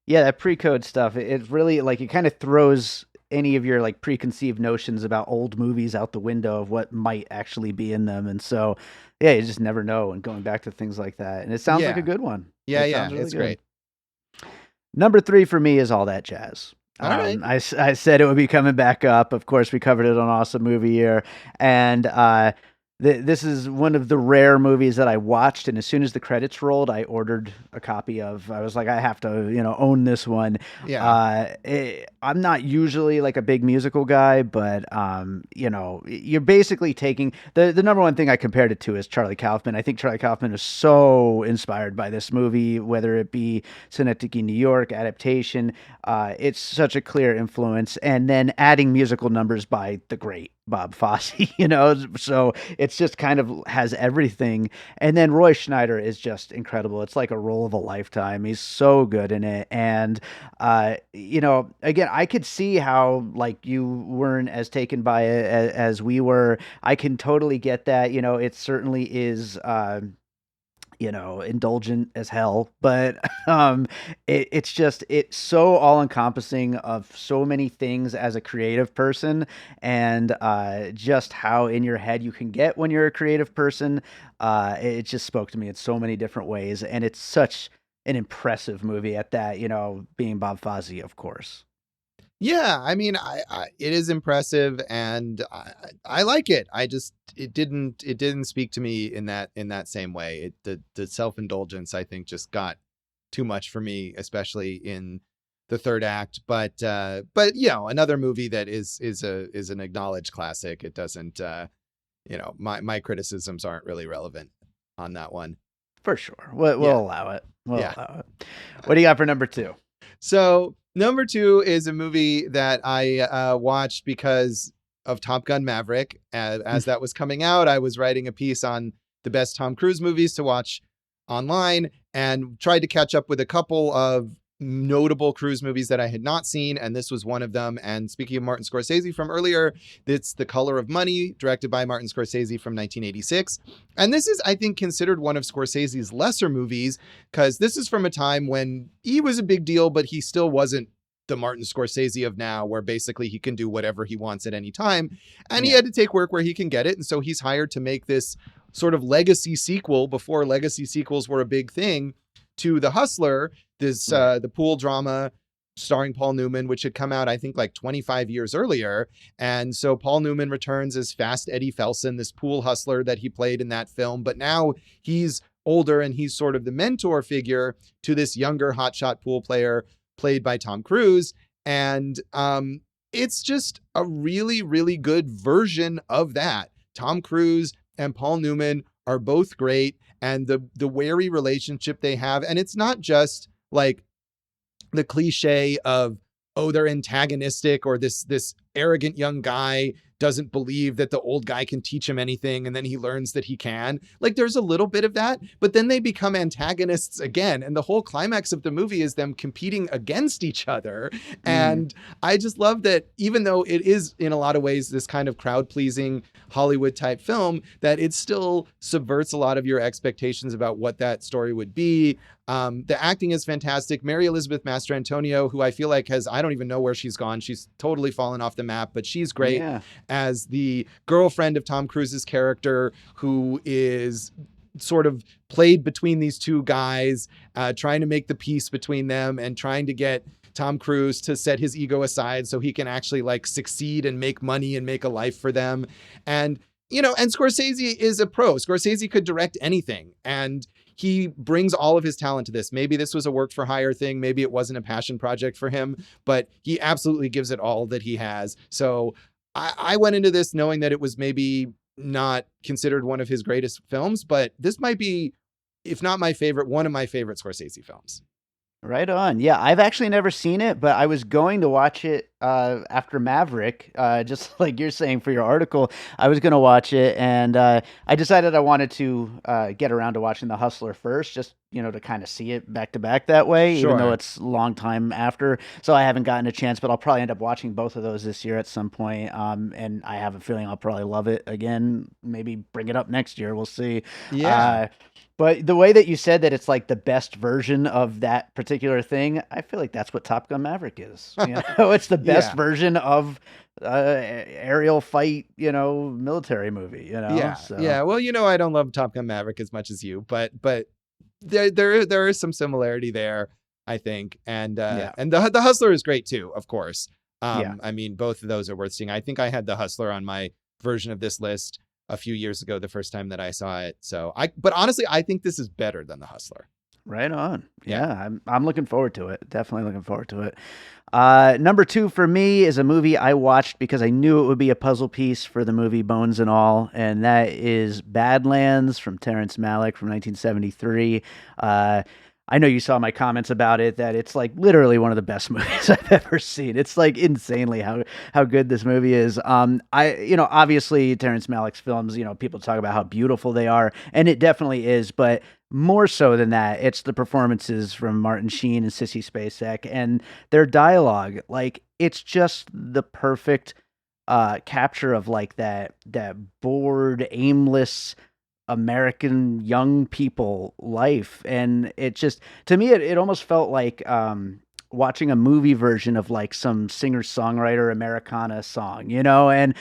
Yeah, that pre-code stuff, it really like it kind of throws any of your like preconceived notions about old movies out the window of what might actually be in them. And so, yeah, you just never know and going back to things like that. And it sounds like a Yeah. good one. Yeah, It yeah, sounds really it's good. great. Number three for me is All That Jazz. All right. I said it would be coming back up. Of course, we covered it on Awesome Movie Year. And this is one of the rare movies that I watched. And as soon as the credits rolled, I ordered a copy of. I was like, I have to, own this one. Yeah. I'm not usually like a big musical guy, but you're basically taking the number one thing I compared it to is Charlie Kaufman. I think Charlie Kaufman is so inspired by this movie, whether it be Synecdoche, New York adaptation. It's such a clear influence, and then adding musical numbers by the great Bob Fosse, so it's just kind of has everything. And then Roy Schneider is just incredible. It's like a role of a lifetime. He's so good in it. And, again, I could see how like you weren't as taken by it as we were. I can totally get that. It certainly is, indulgent as hell, but it's so all encompassing of so many things as a creative person, and just how in your head you can get when you're a creative person. It just spoke to me in so many different ways, and it's such an impressive movie at that, being Bob Fosse, of course. Yeah, I mean, it is impressive, and I like it. It didn't speak to me in that same way. The self indulgence, I think, just got too much for me, especially in the third act. But another movie that is an acknowledged classic. It doesn't my criticisms aren't really relevant on that one. For sure. We'll allow it. We'll Yeah. allow it. What do you got for number 2? So number 2 is a movie that I watched because of Top Gun Maverick. As that was coming out, I was writing a piece on the best Tom Cruise movies to watch online and tried to catch up with a couple of notable Cruise movies that I had not seen, and this was one of them. And speaking of Martin Scorsese from earlier, it's The Color of Money, directed by Martin Scorsese from 1986. And this is, I think, considered one of Scorsese's lesser movies, because this is from a time when he was a big deal, but he still wasn't the Martin Scorsese of now, where basically he can do whatever he wants at any time. And he had to take work where he can get it. And so he's hired to make this sort of legacy sequel before legacy sequels were a big thing to The Hustler, this the pool drama starring Paul Newman, which had come out, I think, like 25 years earlier. And so Paul Newman returns as Fast Eddie Felson, this pool hustler that he played in that film. But now he's older and he's sort of the mentor figure to this younger hotshot pool player played by Tom Cruise. And it's just a really, really good version of that. Tom Cruise and Paul Newman are both great. And the wary relationship they have. And it's not just like the cliche of, oh, they're antagonistic, or this arrogant young guy doesn't believe that the old guy can teach him anything, and then he learns that he can. Like, there's a little bit of that, but then they become antagonists again. And the whole climax of the movie is them competing against each other. And I just love that, even though it is in a lot of ways this kind of crowd-pleasing Hollywood type film, that it still subverts a lot of your expectations about what that story would be. The acting is fantastic. Mary Elizabeth Mastrantonio, who I feel like I don't even know where she's gone. She's totally fallen off the map, but she's great as the girlfriend of Tom Cruise's character, who is sort of played between these two guys, trying to make the peace between them and trying to get Tom Cruise to set his ego aside so he can actually like succeed and make money and make a life for them. And, and Scorsese is a pro. Scorsese could direct anything, and he brings all of his talent to this. Maybe this was a work for hire thing. Maybe it wasn't a passion project for him, but he absolutely gives it all that he has. So I went into this knowing that it was maybe not considered one of his greatest films, but this might be, if not my favorite, one of my favorite Scorsese films. Right on. Yeah, I've actually never seen it, but I was going to watch it after Maverick, just like you're saying for your article. I was going to watch it, and I decided I wanted to get around to watching The Hustler first, just to kind of see it back to back that way, even though it's a long time after. So I haven't gotten a chance, but I'll probably end up watching both of those this year at some point. And I have a feeling I'll probably love it again. Maybe bring it up next year. We'll see. Yeah. But the way that you said that it's like the best version of that particular thing, I feel like that's what Top Gun Maverick is. It's the best version of aerial fight, military movie. Yeah. So. Yeah. Well, I don't love Top Gun Maverick as much as you, but there is some similarity there, I think. And the Hustler is great too, of course. I mean, both of those are worth seeing. I think I had the Hustler on my version of this list a few years ago, the first time that I saw it. But honestly, I think this is better than The Hustler. Right on. Yeah, I'm looking forward to it. Definitely looking forward to it. Number 2 for me is a movie I watched because I knew it would be a puzzle piece for the movie Bones and All, and that is Badlands from Terrence Malick from 1973. I know you saw my comments about it, that it's like literally one of the best movies I've ever seen. It's like insanely how good this movie is. Obviously Terrence Malick's films, people talk about how beautiful they are, and it definitely is, but more so than that, it's the performances from Martin Sheen and Sissy Spacek and their dialogue. Like, it's just the perfect capture of like that bored, aimless American young people life. And it just, to me, it almost felt like watching a movie version of like some singer-songwriter Americana song, and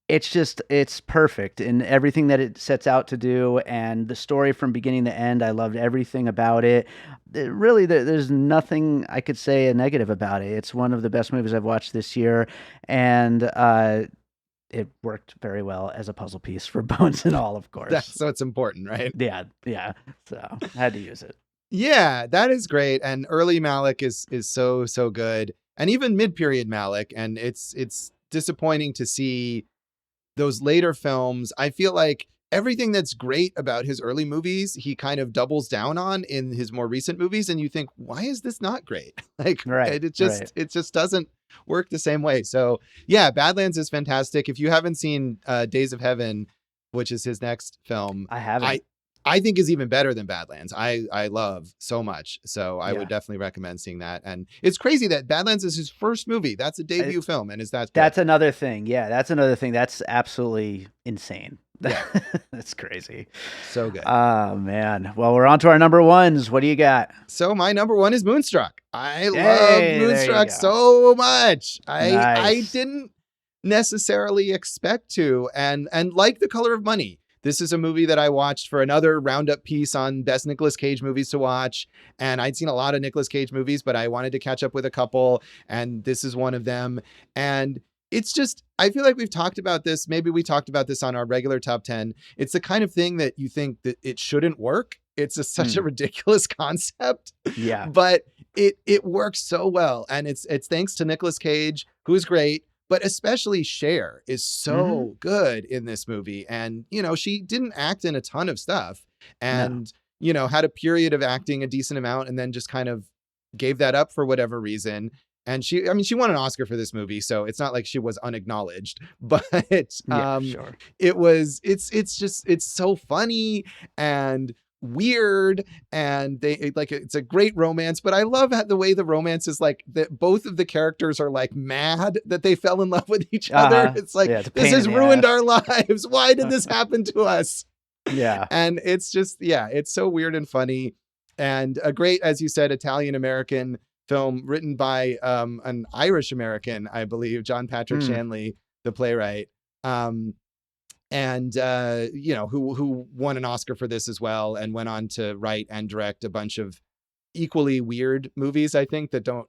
it's perfect in everything that it sets out to do. And the story from beginning to end, I loved everything about it. There's nothing I could say a negative about it. It's one of the best movies I've watched this year. And it worked very well as a puzzle piece for Bones and All, of course. So it's important, right? Yeah. So I had to use it. Yeah, that is great. And early Malick is so good. And even mid-period Malick. And it's disappointing to see those later films. I feel like everything that's great about his early movies, he kind of doubles down on in his more recent movies. And you think, why is this not great? Like Right, right. it just doesn't work the same way. So yeah, Badlands is fantastic. If you haven't seen Days of Heaven, which is his next film, I haven't. I I think is even better than Badlands. I love so much. So I would Yeah. definitely recommend seeing that. And it's crazy that Badlands is his first movie. That's a debut film and is that good. That's another thing. Yeah, that's another thing. That's absolutely insane. Yeah, That's crazy. so good. Oh man. Well, we're on to our number ones. What do you got? So my number one is Moonstruck. I love Hey, there you Moonstruck go. so much. I Nice. didn't necessarily expect to, and like The Color of Money. This is a movie that I watched for another roundup piece on best Nicolas Cage movies to watch. And I'd seen a lot of Nicolas Cage movies, but I wanted to catch up with a couple. And this is one of them. And it's just, I feel like we've talked about this. Maybe we talked about this on our regular top 10. It's the kind of thing that you think that it shouldn't work. It's such a Mm, ridiculous concept, yeah. but it works so well. And it's thanks to Nicolas Cage, who's great, but especially Cher is Hmm. so good in this movie. And, she didn't act in a ton of stuff No. and, had a period of acting a decent amount and then just kind of gave that up for whatever reason. And she won an Oscar for this movie, so it's not like she was unacknowledged, but Yeah, sure. it's so funny and weird, and it's a great romance. But I love the way the romance is like that. Both of the characters are like mad that they fell in love with each other. Uh-huh. It's like, Yeah, it's a this pain in has the ruined ass. our lives. Why did this happen to us? Yeah. And it's just, yeah, it's so weird and funny, and a great, as you said, Italian American film written by an Irish American, I believe, John Patrick Mm, Shanley, the playwright. Um, and who won an Oscar for this as well, and went on to write and direct a bunch of equally weird movies, I think, that don't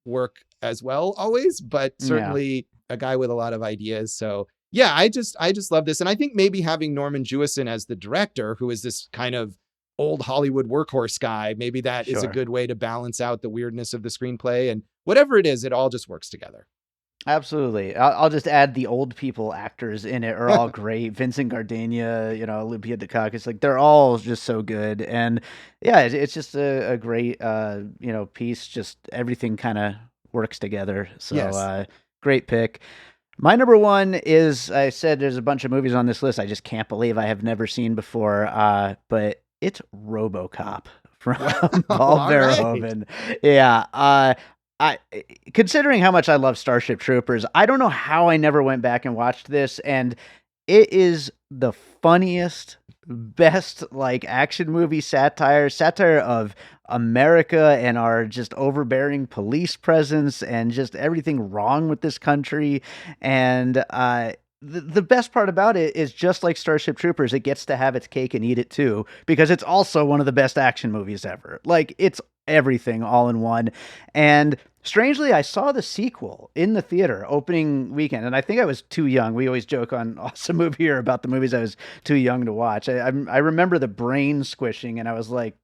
work as well always, but yeah. certainly a guy with a lot of ideas. So yeah, I just love this, and I think maybe having Norman Jewison as the director, who is this kind of old Hollywood workhorse guy, maybe that is a Sure. good way to balance out the weirdness of the screenplay, and whatever it is, it all just works together. Absolutely. I'll just add the old people actors in it are all great. Vincent Gardenia, Olivia Dukakis, like they're all just so good. And yeah, it's just a great, piece. Just everything kind of works together. So, Yes. great pick. My number one is, I said there's a bunch of movies on this list I just can't believe I have never seen before. But it's RoboCop from Wow. Paul All right. Verhoeven. Yeah. I considering how much I love Starship Troopers, I don't know how I never went back and watched this, and it is the funniest, best like action movie satire of America and our just overbearing police presence and just everything wrong with this country. And the best part about it is just like Starship Troopers, it gets to have its cake and eat it too, because it's also one of the best action movies ever. Like it's everything all in one. And strangely, I saw the sequel in the theater opening weekend, and I think I was too young. We always joke on Awesome Movie Here about the movies I was too young to watch. I remember the brain squishing, and I was like,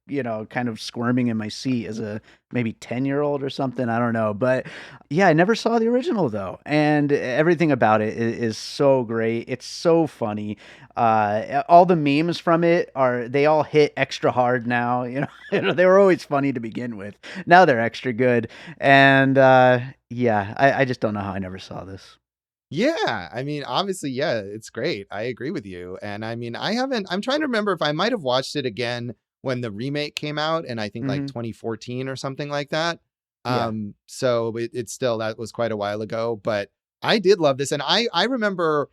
kind of squirming in my seat as a maybe 10-year-old or something. I don't know. But yeah, I never saw the original though. And everything about it is so great. It's so funny. All the memes from it they all hit extra hard now. They were always funny to begin with. Now they're extra good. And yeah, I just don't know how I never saw this. Yeah, I mean, obviously, yeah, it's great. I agree with you. And I mean, I'm trying to remember if I might have watched it again when the remake came out, and I think like Hmm. 2014 or something like that. Yeah. So it's still, that was quite a while ago, but I did love this. And I remember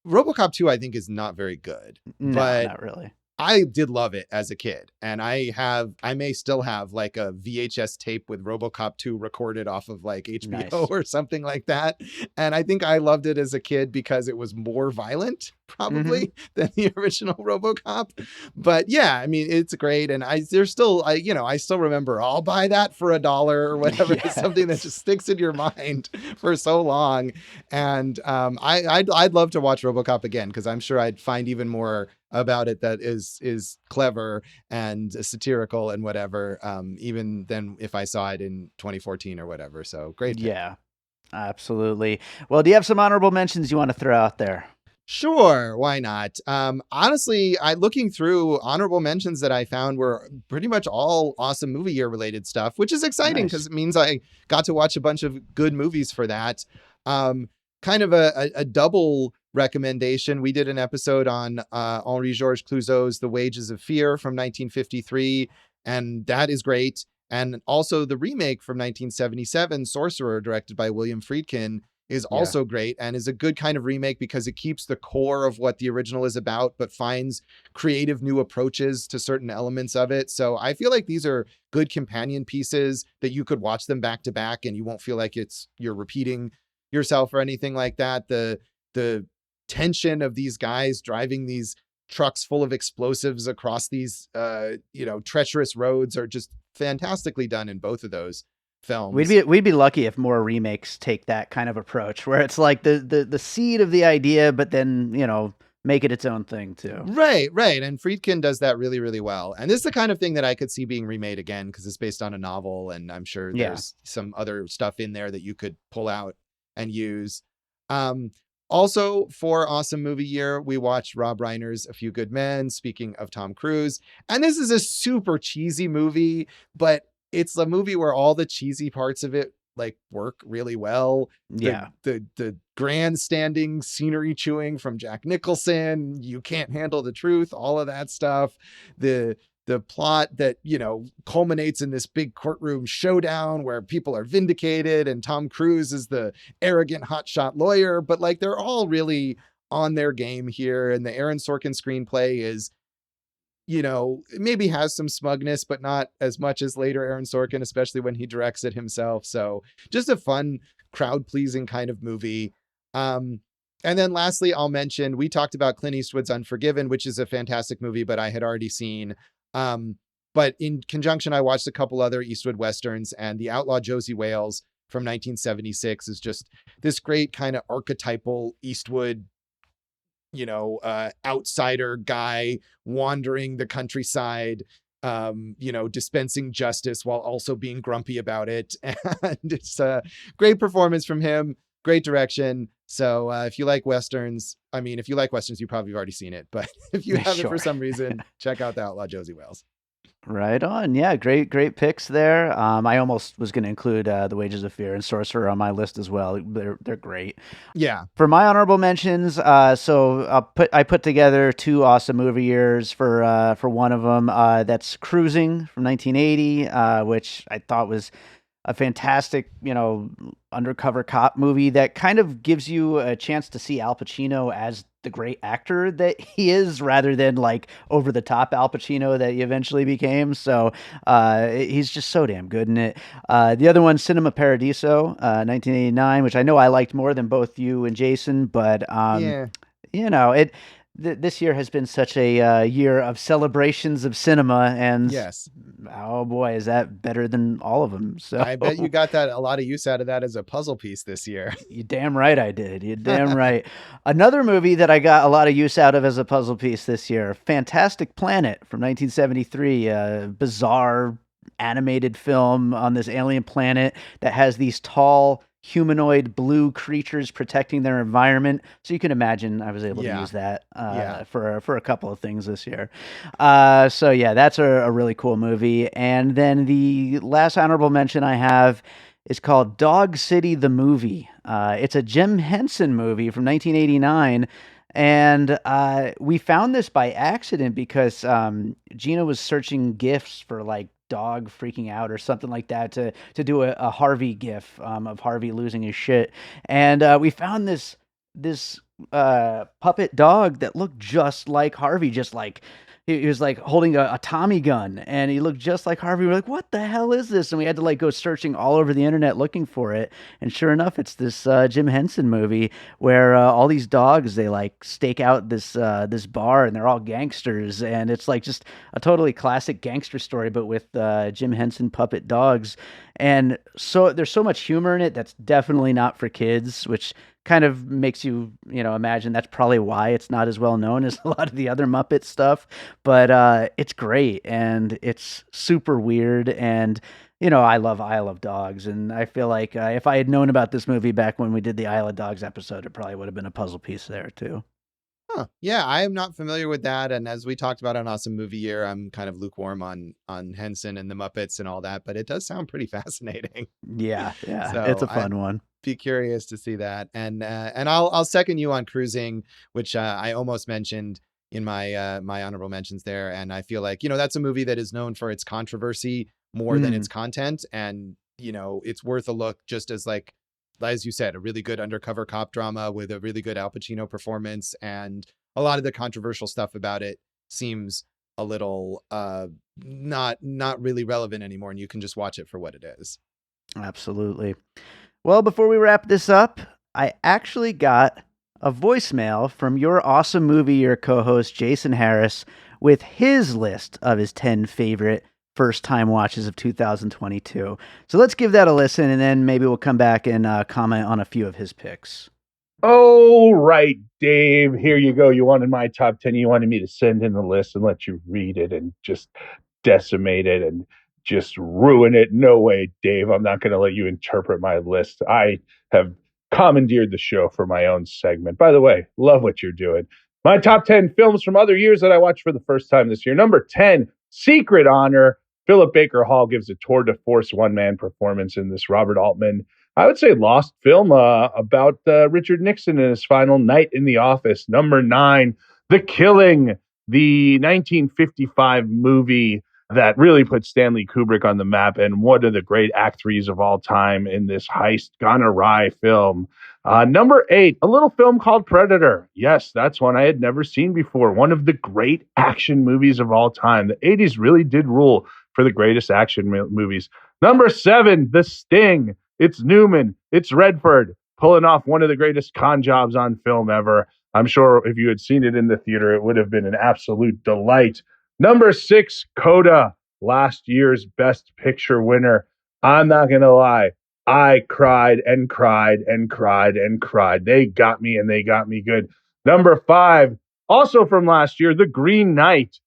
RoboCop 2, I think, is not very good, No, but not really. I did love it as a kid, and I may still have like a VHS tape with RoboCop 2 recorded off of like HBO Nice. or something like that. And I think I loved it as a kid because it was more violent Hmm. probably than the original RoboCop. But yeah, I mean, it's great, and I still remember, I'll buy that for $1 or whatever. It's something that just Yes. sticks in your mind for so long. And I'd love to watch RoboCop again, because I'm sure I'd find even more about it that is clever and satirical and whatever, even than if I saw it in 2014 or whatever. So great pick. Yeah, absolutely. Well, do you have some honorable mentions you want to throw out there? Sure, why not? Honestly, I looking through honorable mentions that I found were pretty much all awesome movie year related stuff, which is exciting because Nice. it means I got to watch a bunch of good movies for that. Um, Kind of a double recommendation. We did an episode on Henri Georges Clouzot's The Wages of Fear from 1953, and that is great. And also the remake from 1977, Sorcerer, directed by William Friedkin, is Yeah. also great and is a good kind of remake because it keeps the core of what the original is about, but finds creative new approaches to certain elements of it. So I feel like these are good companion pieces that you could watch them back to back and you won't feel like you're repeating yourself or anything like that. The tension of these guys driving these trucks full of explosives across these treacherous roads are just fantastically done in both of those films. We'd be lucky if more remakes take that kind of approach, where it's like the seed of the idea, but then make it its own thing too. Right, right. And Friedkin does that really, really well. And this is the kind of thing that I could see being remade again because it's based on a novel, and I'm sure Yeah. there's some other stuff in there that you could pull out and use. Um, Also, for Awesome Movie Year, we watched Rob Reiner's A Few Good Men, speaking of Tom Cruise. And this is a super cheesy movie, but it's a movie where all the cheesy parts of it like work really well. Yeah. The grandstanding scenery chewing from Jack Nicholson, you can't handle the truth, all of that stuff. The plot that, culminates in this big courtroom showdown where people are vindicated and Tom Cruise is the arrogant hotshot lawyer, but like they're all really on their game here. And the Aaron Sorkin screenplay is, maybe has some smugness, but not as much as later Aaron Sorkin, especially when he directs it himself. So just a fun, crowd pleasing kind of movie. And then lastly, I'll mention, we talked about Clint Eastwood's Unforgiven, which is a fantastic movie, but I had already seen. But in conjunction, I watched a couple other Eastwood Westerns, and The Outlaw Josie Wales from 1976 is just this great kind of archetypal Eastwood, outsider guy wandering the countryside, dispensing justice while also being grumpy about it. And it's a great performance from him, great direction. So if you like Westerns, you've probably already seen it, but if you haven't for some reason, check out The Outlaw Josie Wales. Right on. Yeah, great picks there. I almost was going to include The Wages of Fear and Sorcerer on my list as well. They're great. Yeah. For my honorable mentions, so I put together two awesome movie years for one of them. That's Cruising from 1980, which I thought was a fantastic, undercover cop movie that kind of gives you a chance to see Al Pacino as the great actor that he is, rather than like over the top Al Pacino that he eventually became. So he's just so damn good in it. The other one, Cinema Paradiso, 1989, which I know I liked more than both you and Jason, but Yeah. this year has been such a year of celebrations of cinema, and Yes. oh boy, is that better than all of them. So I bet you got a lot of use out of that as a puzzle piece this year. you damn right I did. You damn right. Another movie that I got a lot of use out of as a puzzle piece this year, Fantastic Planet from 1973, a bizarre animated film on this alien planet that has these tall humanoid blue creatures protecting their environment. So you can imagine I was able to use that for a couple of things this year. So yeah, that's a really cool movie. And then the last honorable mention I have is called Dog City the Movie. It's a Jim Henson movie from 1989. And we found this by accident because Gina was searching GIFs for like dog freaking out or something like that to do a Harvey GIF of Harvey losing his shit. And we found this puppet dog that looked just like Harvey, just like he was like holding a Tommy gun, and he looked just like Harvey. We're like, what the hell is this? And we had to like go searching all over the internet looking for it. And sure enough, it's this Jim Henson movie where all these dogs, they like stake out this bar, and they're all gangsters, and it's like just a totally classic gangster story, but with Jim Henson puppet dogs. And so there's so much humor in it that's definitely not for kids, which kind of makes you, imagine that's probably why it's not as well known as a lot of the other Muppet stuff. But it's great and it's super weird. And, I love Isle of Dogs. And I feel like if I had known about this movie back when we did the Isle of Dogs episode, it probably would have been a puzzle piece there too. Huh. Yeah, I am not familiar with that. And as we talked about on Awesome Movie Year, I'm kind of lukewarm on Henson and the Muppets and all that, but it does sound pretty fascinating. Yeah, yeah, it's So a fun one. be curious to see that. And I'll second you on Cruising, which I almost mentioned in my honorable mentions there. And I feel like, that's a movie that is known for its controversy more than its content. And, it's worth a look just as you said, a really good undercover cop drama with a really good Al Pacino performance. And a lot of the controversial stuff about it seems a little not really relevant anymore. And you can just watch it for what it is. Absolutely. Well, before we wrap this up, I actually got a voicemail from your Awesome Movie Year co-host, Jason Harris, with his list of his 10 favorite first-time watches of 2022. So let's give that a listen, and then maybe we'll come back and comment on a few of his picks. Oh, right, Dave. Here you go. You wanted my top 10. You wanted me to send in the list and let you read it and just decimate it and just ruin it. No way, Dave. I'm not going to let you interpret my list. I have commandeered the show for my own segment. By the way, love what you're doing. My top 10 films from other years that I watched for the first time this year. Number 10, Secret Honor. Philip Baker Hall gives a tour de force one-man performance in this. Robert Altman, I would say, lost film about Richard Nixon in his final night in the office. Number 9, The Killing, the 1955 movie that really put Stanley Kubrick on the map and one of the great act threes of all time in this heist gone awry film. Number 8, a little film called Predator. Yes, that's one I had never seen before. One of the great action movies of all time. The 80s really did rule for the greatest action movies. Number 7, The Sting. It's Newman. It's Redford pulling off one of the greatest con jobs on film ever. I'm sure if you had seen it in the theater, it would have been an absolute delight. Number 6, Coda, last year's Best Picture winner. I'm not going to lie. I cried and cried and cried and cried. They got me and they got me good. Number 5, also from last year, The Green Knight.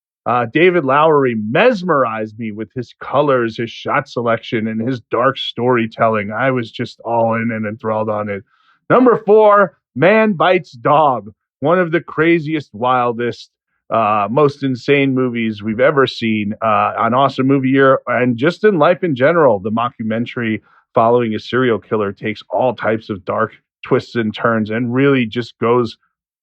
David Lowery mesmerized me with his colors, his shot selection, and his dark storytelling. I was just all in and enthralled on it. Number 4, Man Bites Dog, one of the craziest, wildest, most insane movies we've ever seen on Awesome Movie Year and just in life in general. The mockumentary following a serial killer takes all types of dark twists and turns and really just goes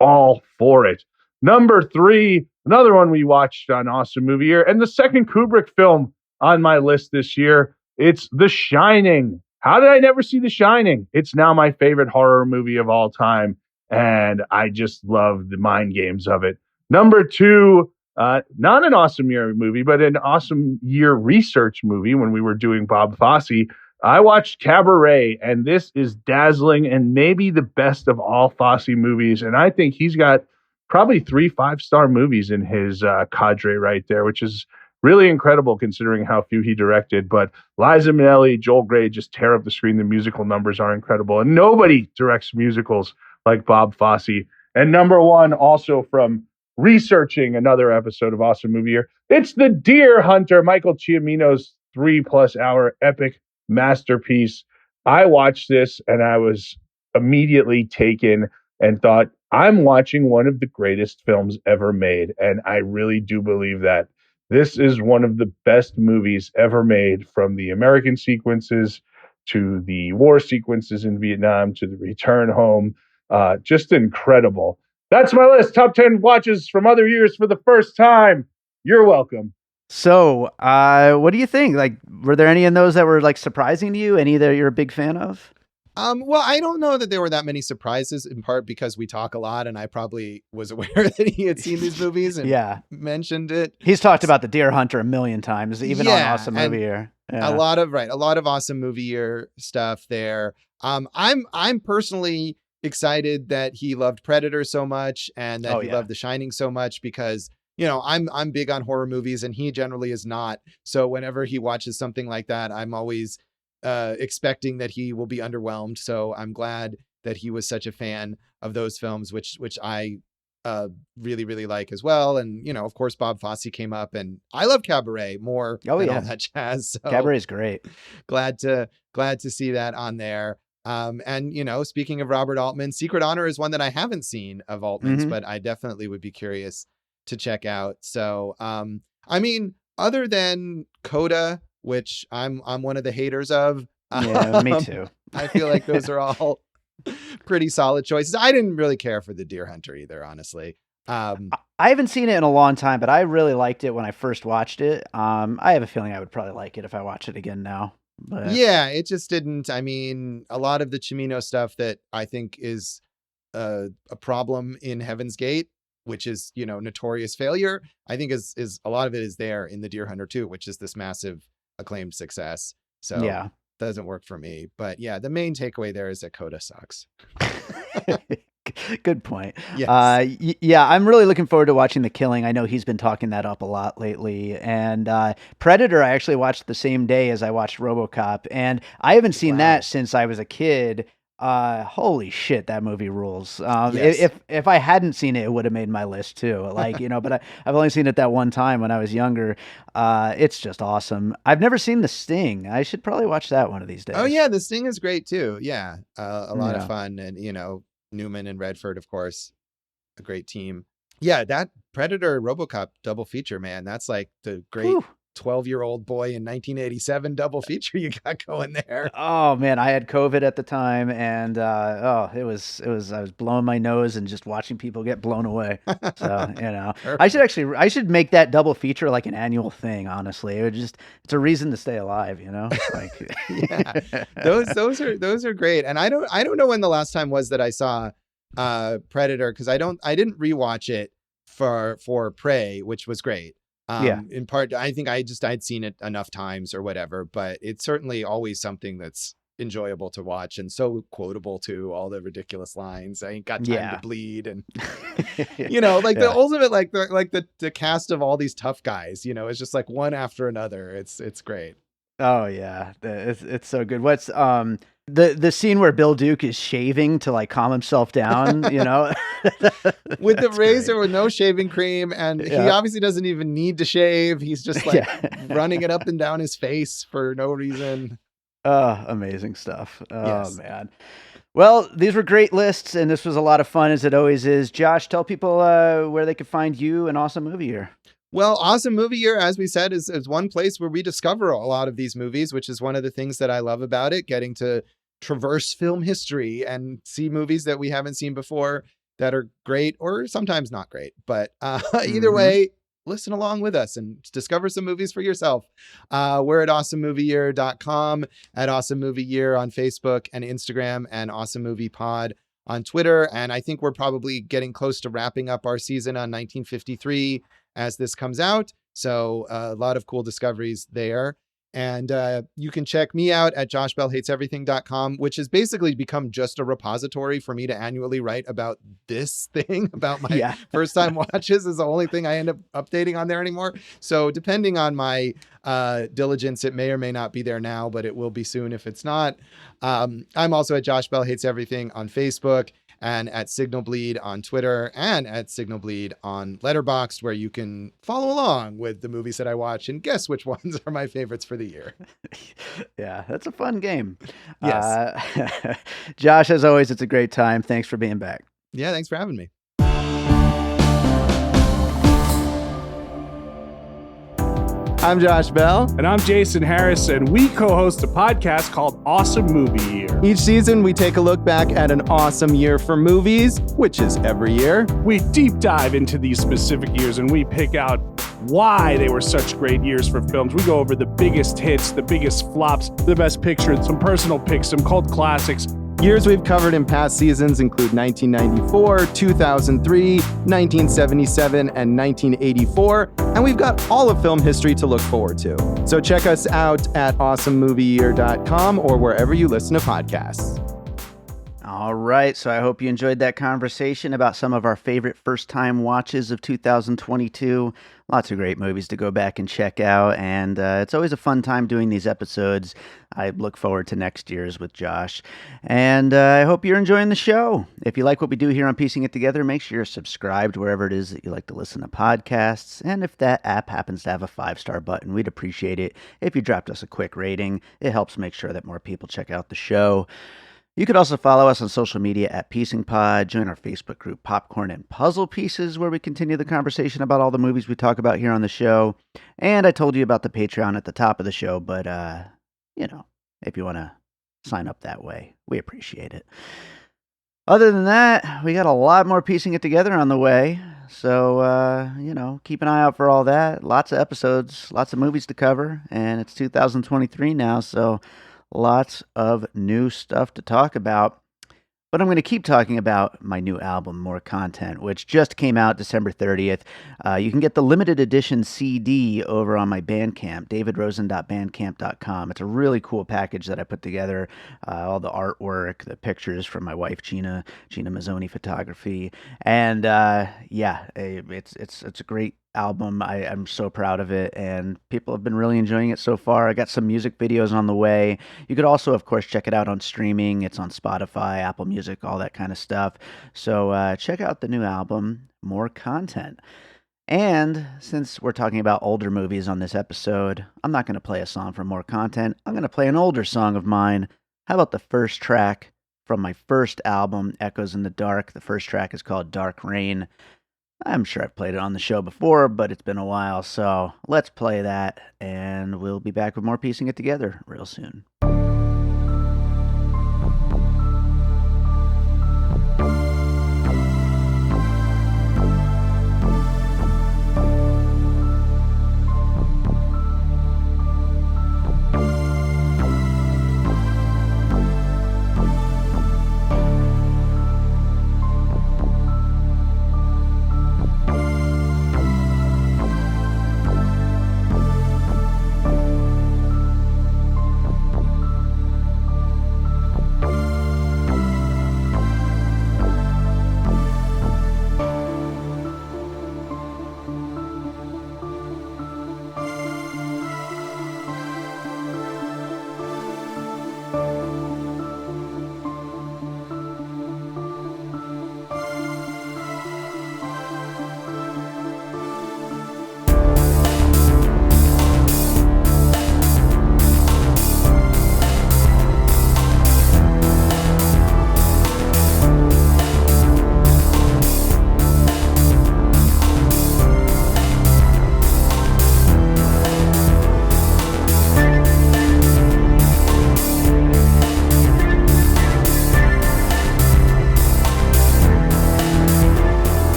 all for it. Number 3, another one we watched on Awesome Movie Year, and the second Kubrick film on my list this year. It's The Shining. How did I never see The Shining? It's now my favorite horror movie of all time, and I just love the mind games of it. Number 2, not an Awesome Year movie, but an Awesome Year research movie when we were doing Bob Fosse. I watched Cabaret, and this is dazzling and maybe the best of all Fosse movies, and I think he's got probably 3 5-star movies in his cadre right there, which is really incredible considering how few he directed. But Liza Minnelli, Joel Grey just tear up the screen. The musical numbers are incredible, and nobody directs musicals like Bob Fosse. And number 1, also from researching another episode of Awesome Movie Year, it's The Deer Hunter, Michael Ciamino's 3+ hour epic masterpiece. I watched this and I was immediately taken and thought, I'm watching one of the greatest films ever made. And I really do believe that this is one of the best movies ever made, from the American sequences to the war sequences in Vietnam to the return home. Just incredible. That's my list. Top 10 watches from other years for the first time. You're welcome. So, what do you think? Like, were there any of those that were like surprising to you? Any that you're a big fan of? Well, I don't know that there were that many surprises, in part because we talk a lot and I probably was aware that he had seen these movies and mentioned it. He's talked about The Deer Hunter a million times, even on Awesome Movie Year. Yeah. A lot of Awesome Movie Year stuff there. I'm personally excited that he loved Predator so much and that he loved The Shining so much, because I'm big on horror movies and he generally is not. So whenever he watches something like that, I'm always expecting that he will be underwhelmed. So I'm glad that he was such a fan of those films, which I really, really like as well. And, you know, of course, Bob Fosse came up, and I love Cabaret more Oh, than yeah. all that jazz. So Cabaret is great. glad to see that on there. And, you know, speaking of Robert Altman, Secret Honor is one that I haven't seen of Altman's, Mhm. but I definitely would be curious to check out. So, I mean, other than Coda, which I'm one of the haters of, Yeah, me um, too. I feel like those are all pretty solid choices. I didn't really care for The Deer Hunter either, honestly. I haven't seen it in a long time, but I really liked it when I first watched it. I have a feeling I would probably like it if I watch it again now. But Yeah, it just didn't. I mean, a lot of the Cimino stuff that I think is a problem in Heaven's Gate, which is, you know, notorious failure, I think is a lot of it is there in The Deer Hunter too, which is this massive acclaimed success. So yeah. doesn't work for me. But yeah, the main takeaway there is that Coda sucks. Good point. Yes. Yeah, I'm really looking forward to watching The Killing. I know he's been talking that up a lot lately. And Predator, I actually watched the same day as I watched RoboCop, and I haven't seen Wow. that since I was a kid. Holy shit, that movie rules. Yes. If I hadn't seen it, it would have made my list too. Like, you know, but I've only seen it that one time when I was younger. It's just awesome. I've never seen The Sting. I should probably watch that one of these days. Oh yeah, The Sting is great too. Yeah, a lot Yeah. of fun, and you know, Newman and Redford, of course, a great team. Yeah, that Predator RoboCop double feature, man, that's like the great Whew. 12-year-old boy in 1987 double feature you got going there. Oh man, I had COVID at the time, and it was I was blowing my nose and just watching people get blown away. So you know, I should make that double feature like an annual thing. Honestly, it's a reason to stay alive. You know, like Yeah, those are great. And I don't know when the last time was that I saw Predator, because I didn't rewatch it for Prey, which was great. Yeah. In part, I think I'd seen it enough times or whatever, but it's certainly always something that's enjoyable to watch and so quotable too. All the ridiculous lines. I ain't got time Yeah. to bleed, and you know, like the Yeah. ultimate, like the cast of all these tough guys. You know, it's just like one after another. It's great. Oh yeah, it's so good. What's the scene where Bill Duke is shaving to like calm himself down, you know, With the That's razor great. with no shaving cream, and he Yeah. obviously doesn't even need to shave. He's just like Yeah. running it up and down his face for no reason. Amazing stuff. Oh Yes. man. Well, these were great lists, and this was a lot of fun as it always is. Josh, tell people where they can find you and Awesome Movie Year. Well, Awesome Movie Year, as we said, is one place where we discover a lot of these movies, which is one of the things that I love about it, getting to traverse film history and see movies that we haven't seen before that are great or sometimes not great. But either Mhm. way, listen along with us and discover some movies for yourself. We're at awesomemovieyear.com, at Awesome Movie Year on Facebook and Instagram, and Awesome Movie Pod on Twitter. And I think we're probably getting close to wrapping up our season on 1953 as this comes out. So a lot of cool discoveries there. And you can check me out at joshbellhateseverything.com, which has basically become just a repository for me to annually write about this thing, about my Yeah. first time watches is the only thing I end up updating on there anymore. So depending on my diligence, it may or may not be there now, but it will be soon if it's not. I'm also at Josh Bell Hates Everything on Facebook, and at Signal Bleed on Twitter, and at Signal Bleed on Letterboxd, where you can follow along with the movies that I watch and guess which ones are my favorites for the year. Yeah, that's a fun game. Yes. Josh, as always, it's a great time. Thanks for being back. Yeah, thanks for having me. I'm Josh Bell. And I'm Jason Harris, and we co-host a podcast called Awesome Movie Year. Each season, we take a look back at an awesome year for movies, which is every year. We deep dive into these specific years, and we pick out why they were such great years for films. We go over the biggest hits, the biggest flops, the best picture, some personal picks, some cult classics. Years we've covered in past seasons include 1994, 2003, 1977, and 1984, and we've got all of film history to look forward to. So check us out at awesomemovieyear.com or wherever you listen to podcasts. All right, so I hope you enjoyed that conversation about some of our favorite first-time watches of 2022. Lots of great movies to go back and check out, and it's always a fun time doing these episodes. I look forward to next year's with Josh, and I hope you're enjoying the show. If you like what we do here on Piecing It Together, make sure you're subscribed wherever it is that you like to listen to podcasts, and if that app happens to have a 5-star button, we'd appreciate it if you dropped us a quick rating. It helps make sure that more people check out the show. You could also follow us on social media at Piecing Pod, join our Facebook group Popcorn and Puzzle Pieces, where we continue the conversation about all the movies we talk about here on the show. And I told you about the Patreon at the top of the show, but, if you want to sign up that way, we appreciate it. Other than that, we got a lot more Piecing It Together on the way. So, keep an eye out for all that. Lots of episodes, lots of movies to cover, and it's 2023 now, so lots of new stuff to talk about. But I'm going to keep talking about my new album, More Content, which just came out December 30th. You can get the limited edition CD over on my Bandcamp, davidrosen.bandcamp.com. It's a really cool package that I put together. All the artwork, the pictures from my wife, Gina Mazzoni Photography. And it's a great album. I'm so proud of it, and people have been really enjoying it so far. I got some music videos on the way. You could also, of course, check it out on streaming. It's on Spotify, Apple Music, all that kind of stuff. So check out the new album, More Content. And since we're talking about older movies on this episode, I'm not going to play a song from More Content. I'm going to play an older song of mine. How about the first track from my first album, Echoes in the Dark? The first track is called Dark Rain. I'm sure I've played it on the show before, but it's been a while, so let's play that, and we'll be back with more Piecing It Together real soon.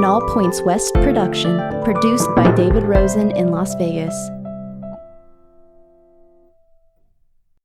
an All Points West production, produced by David Rosen in Las Vegas.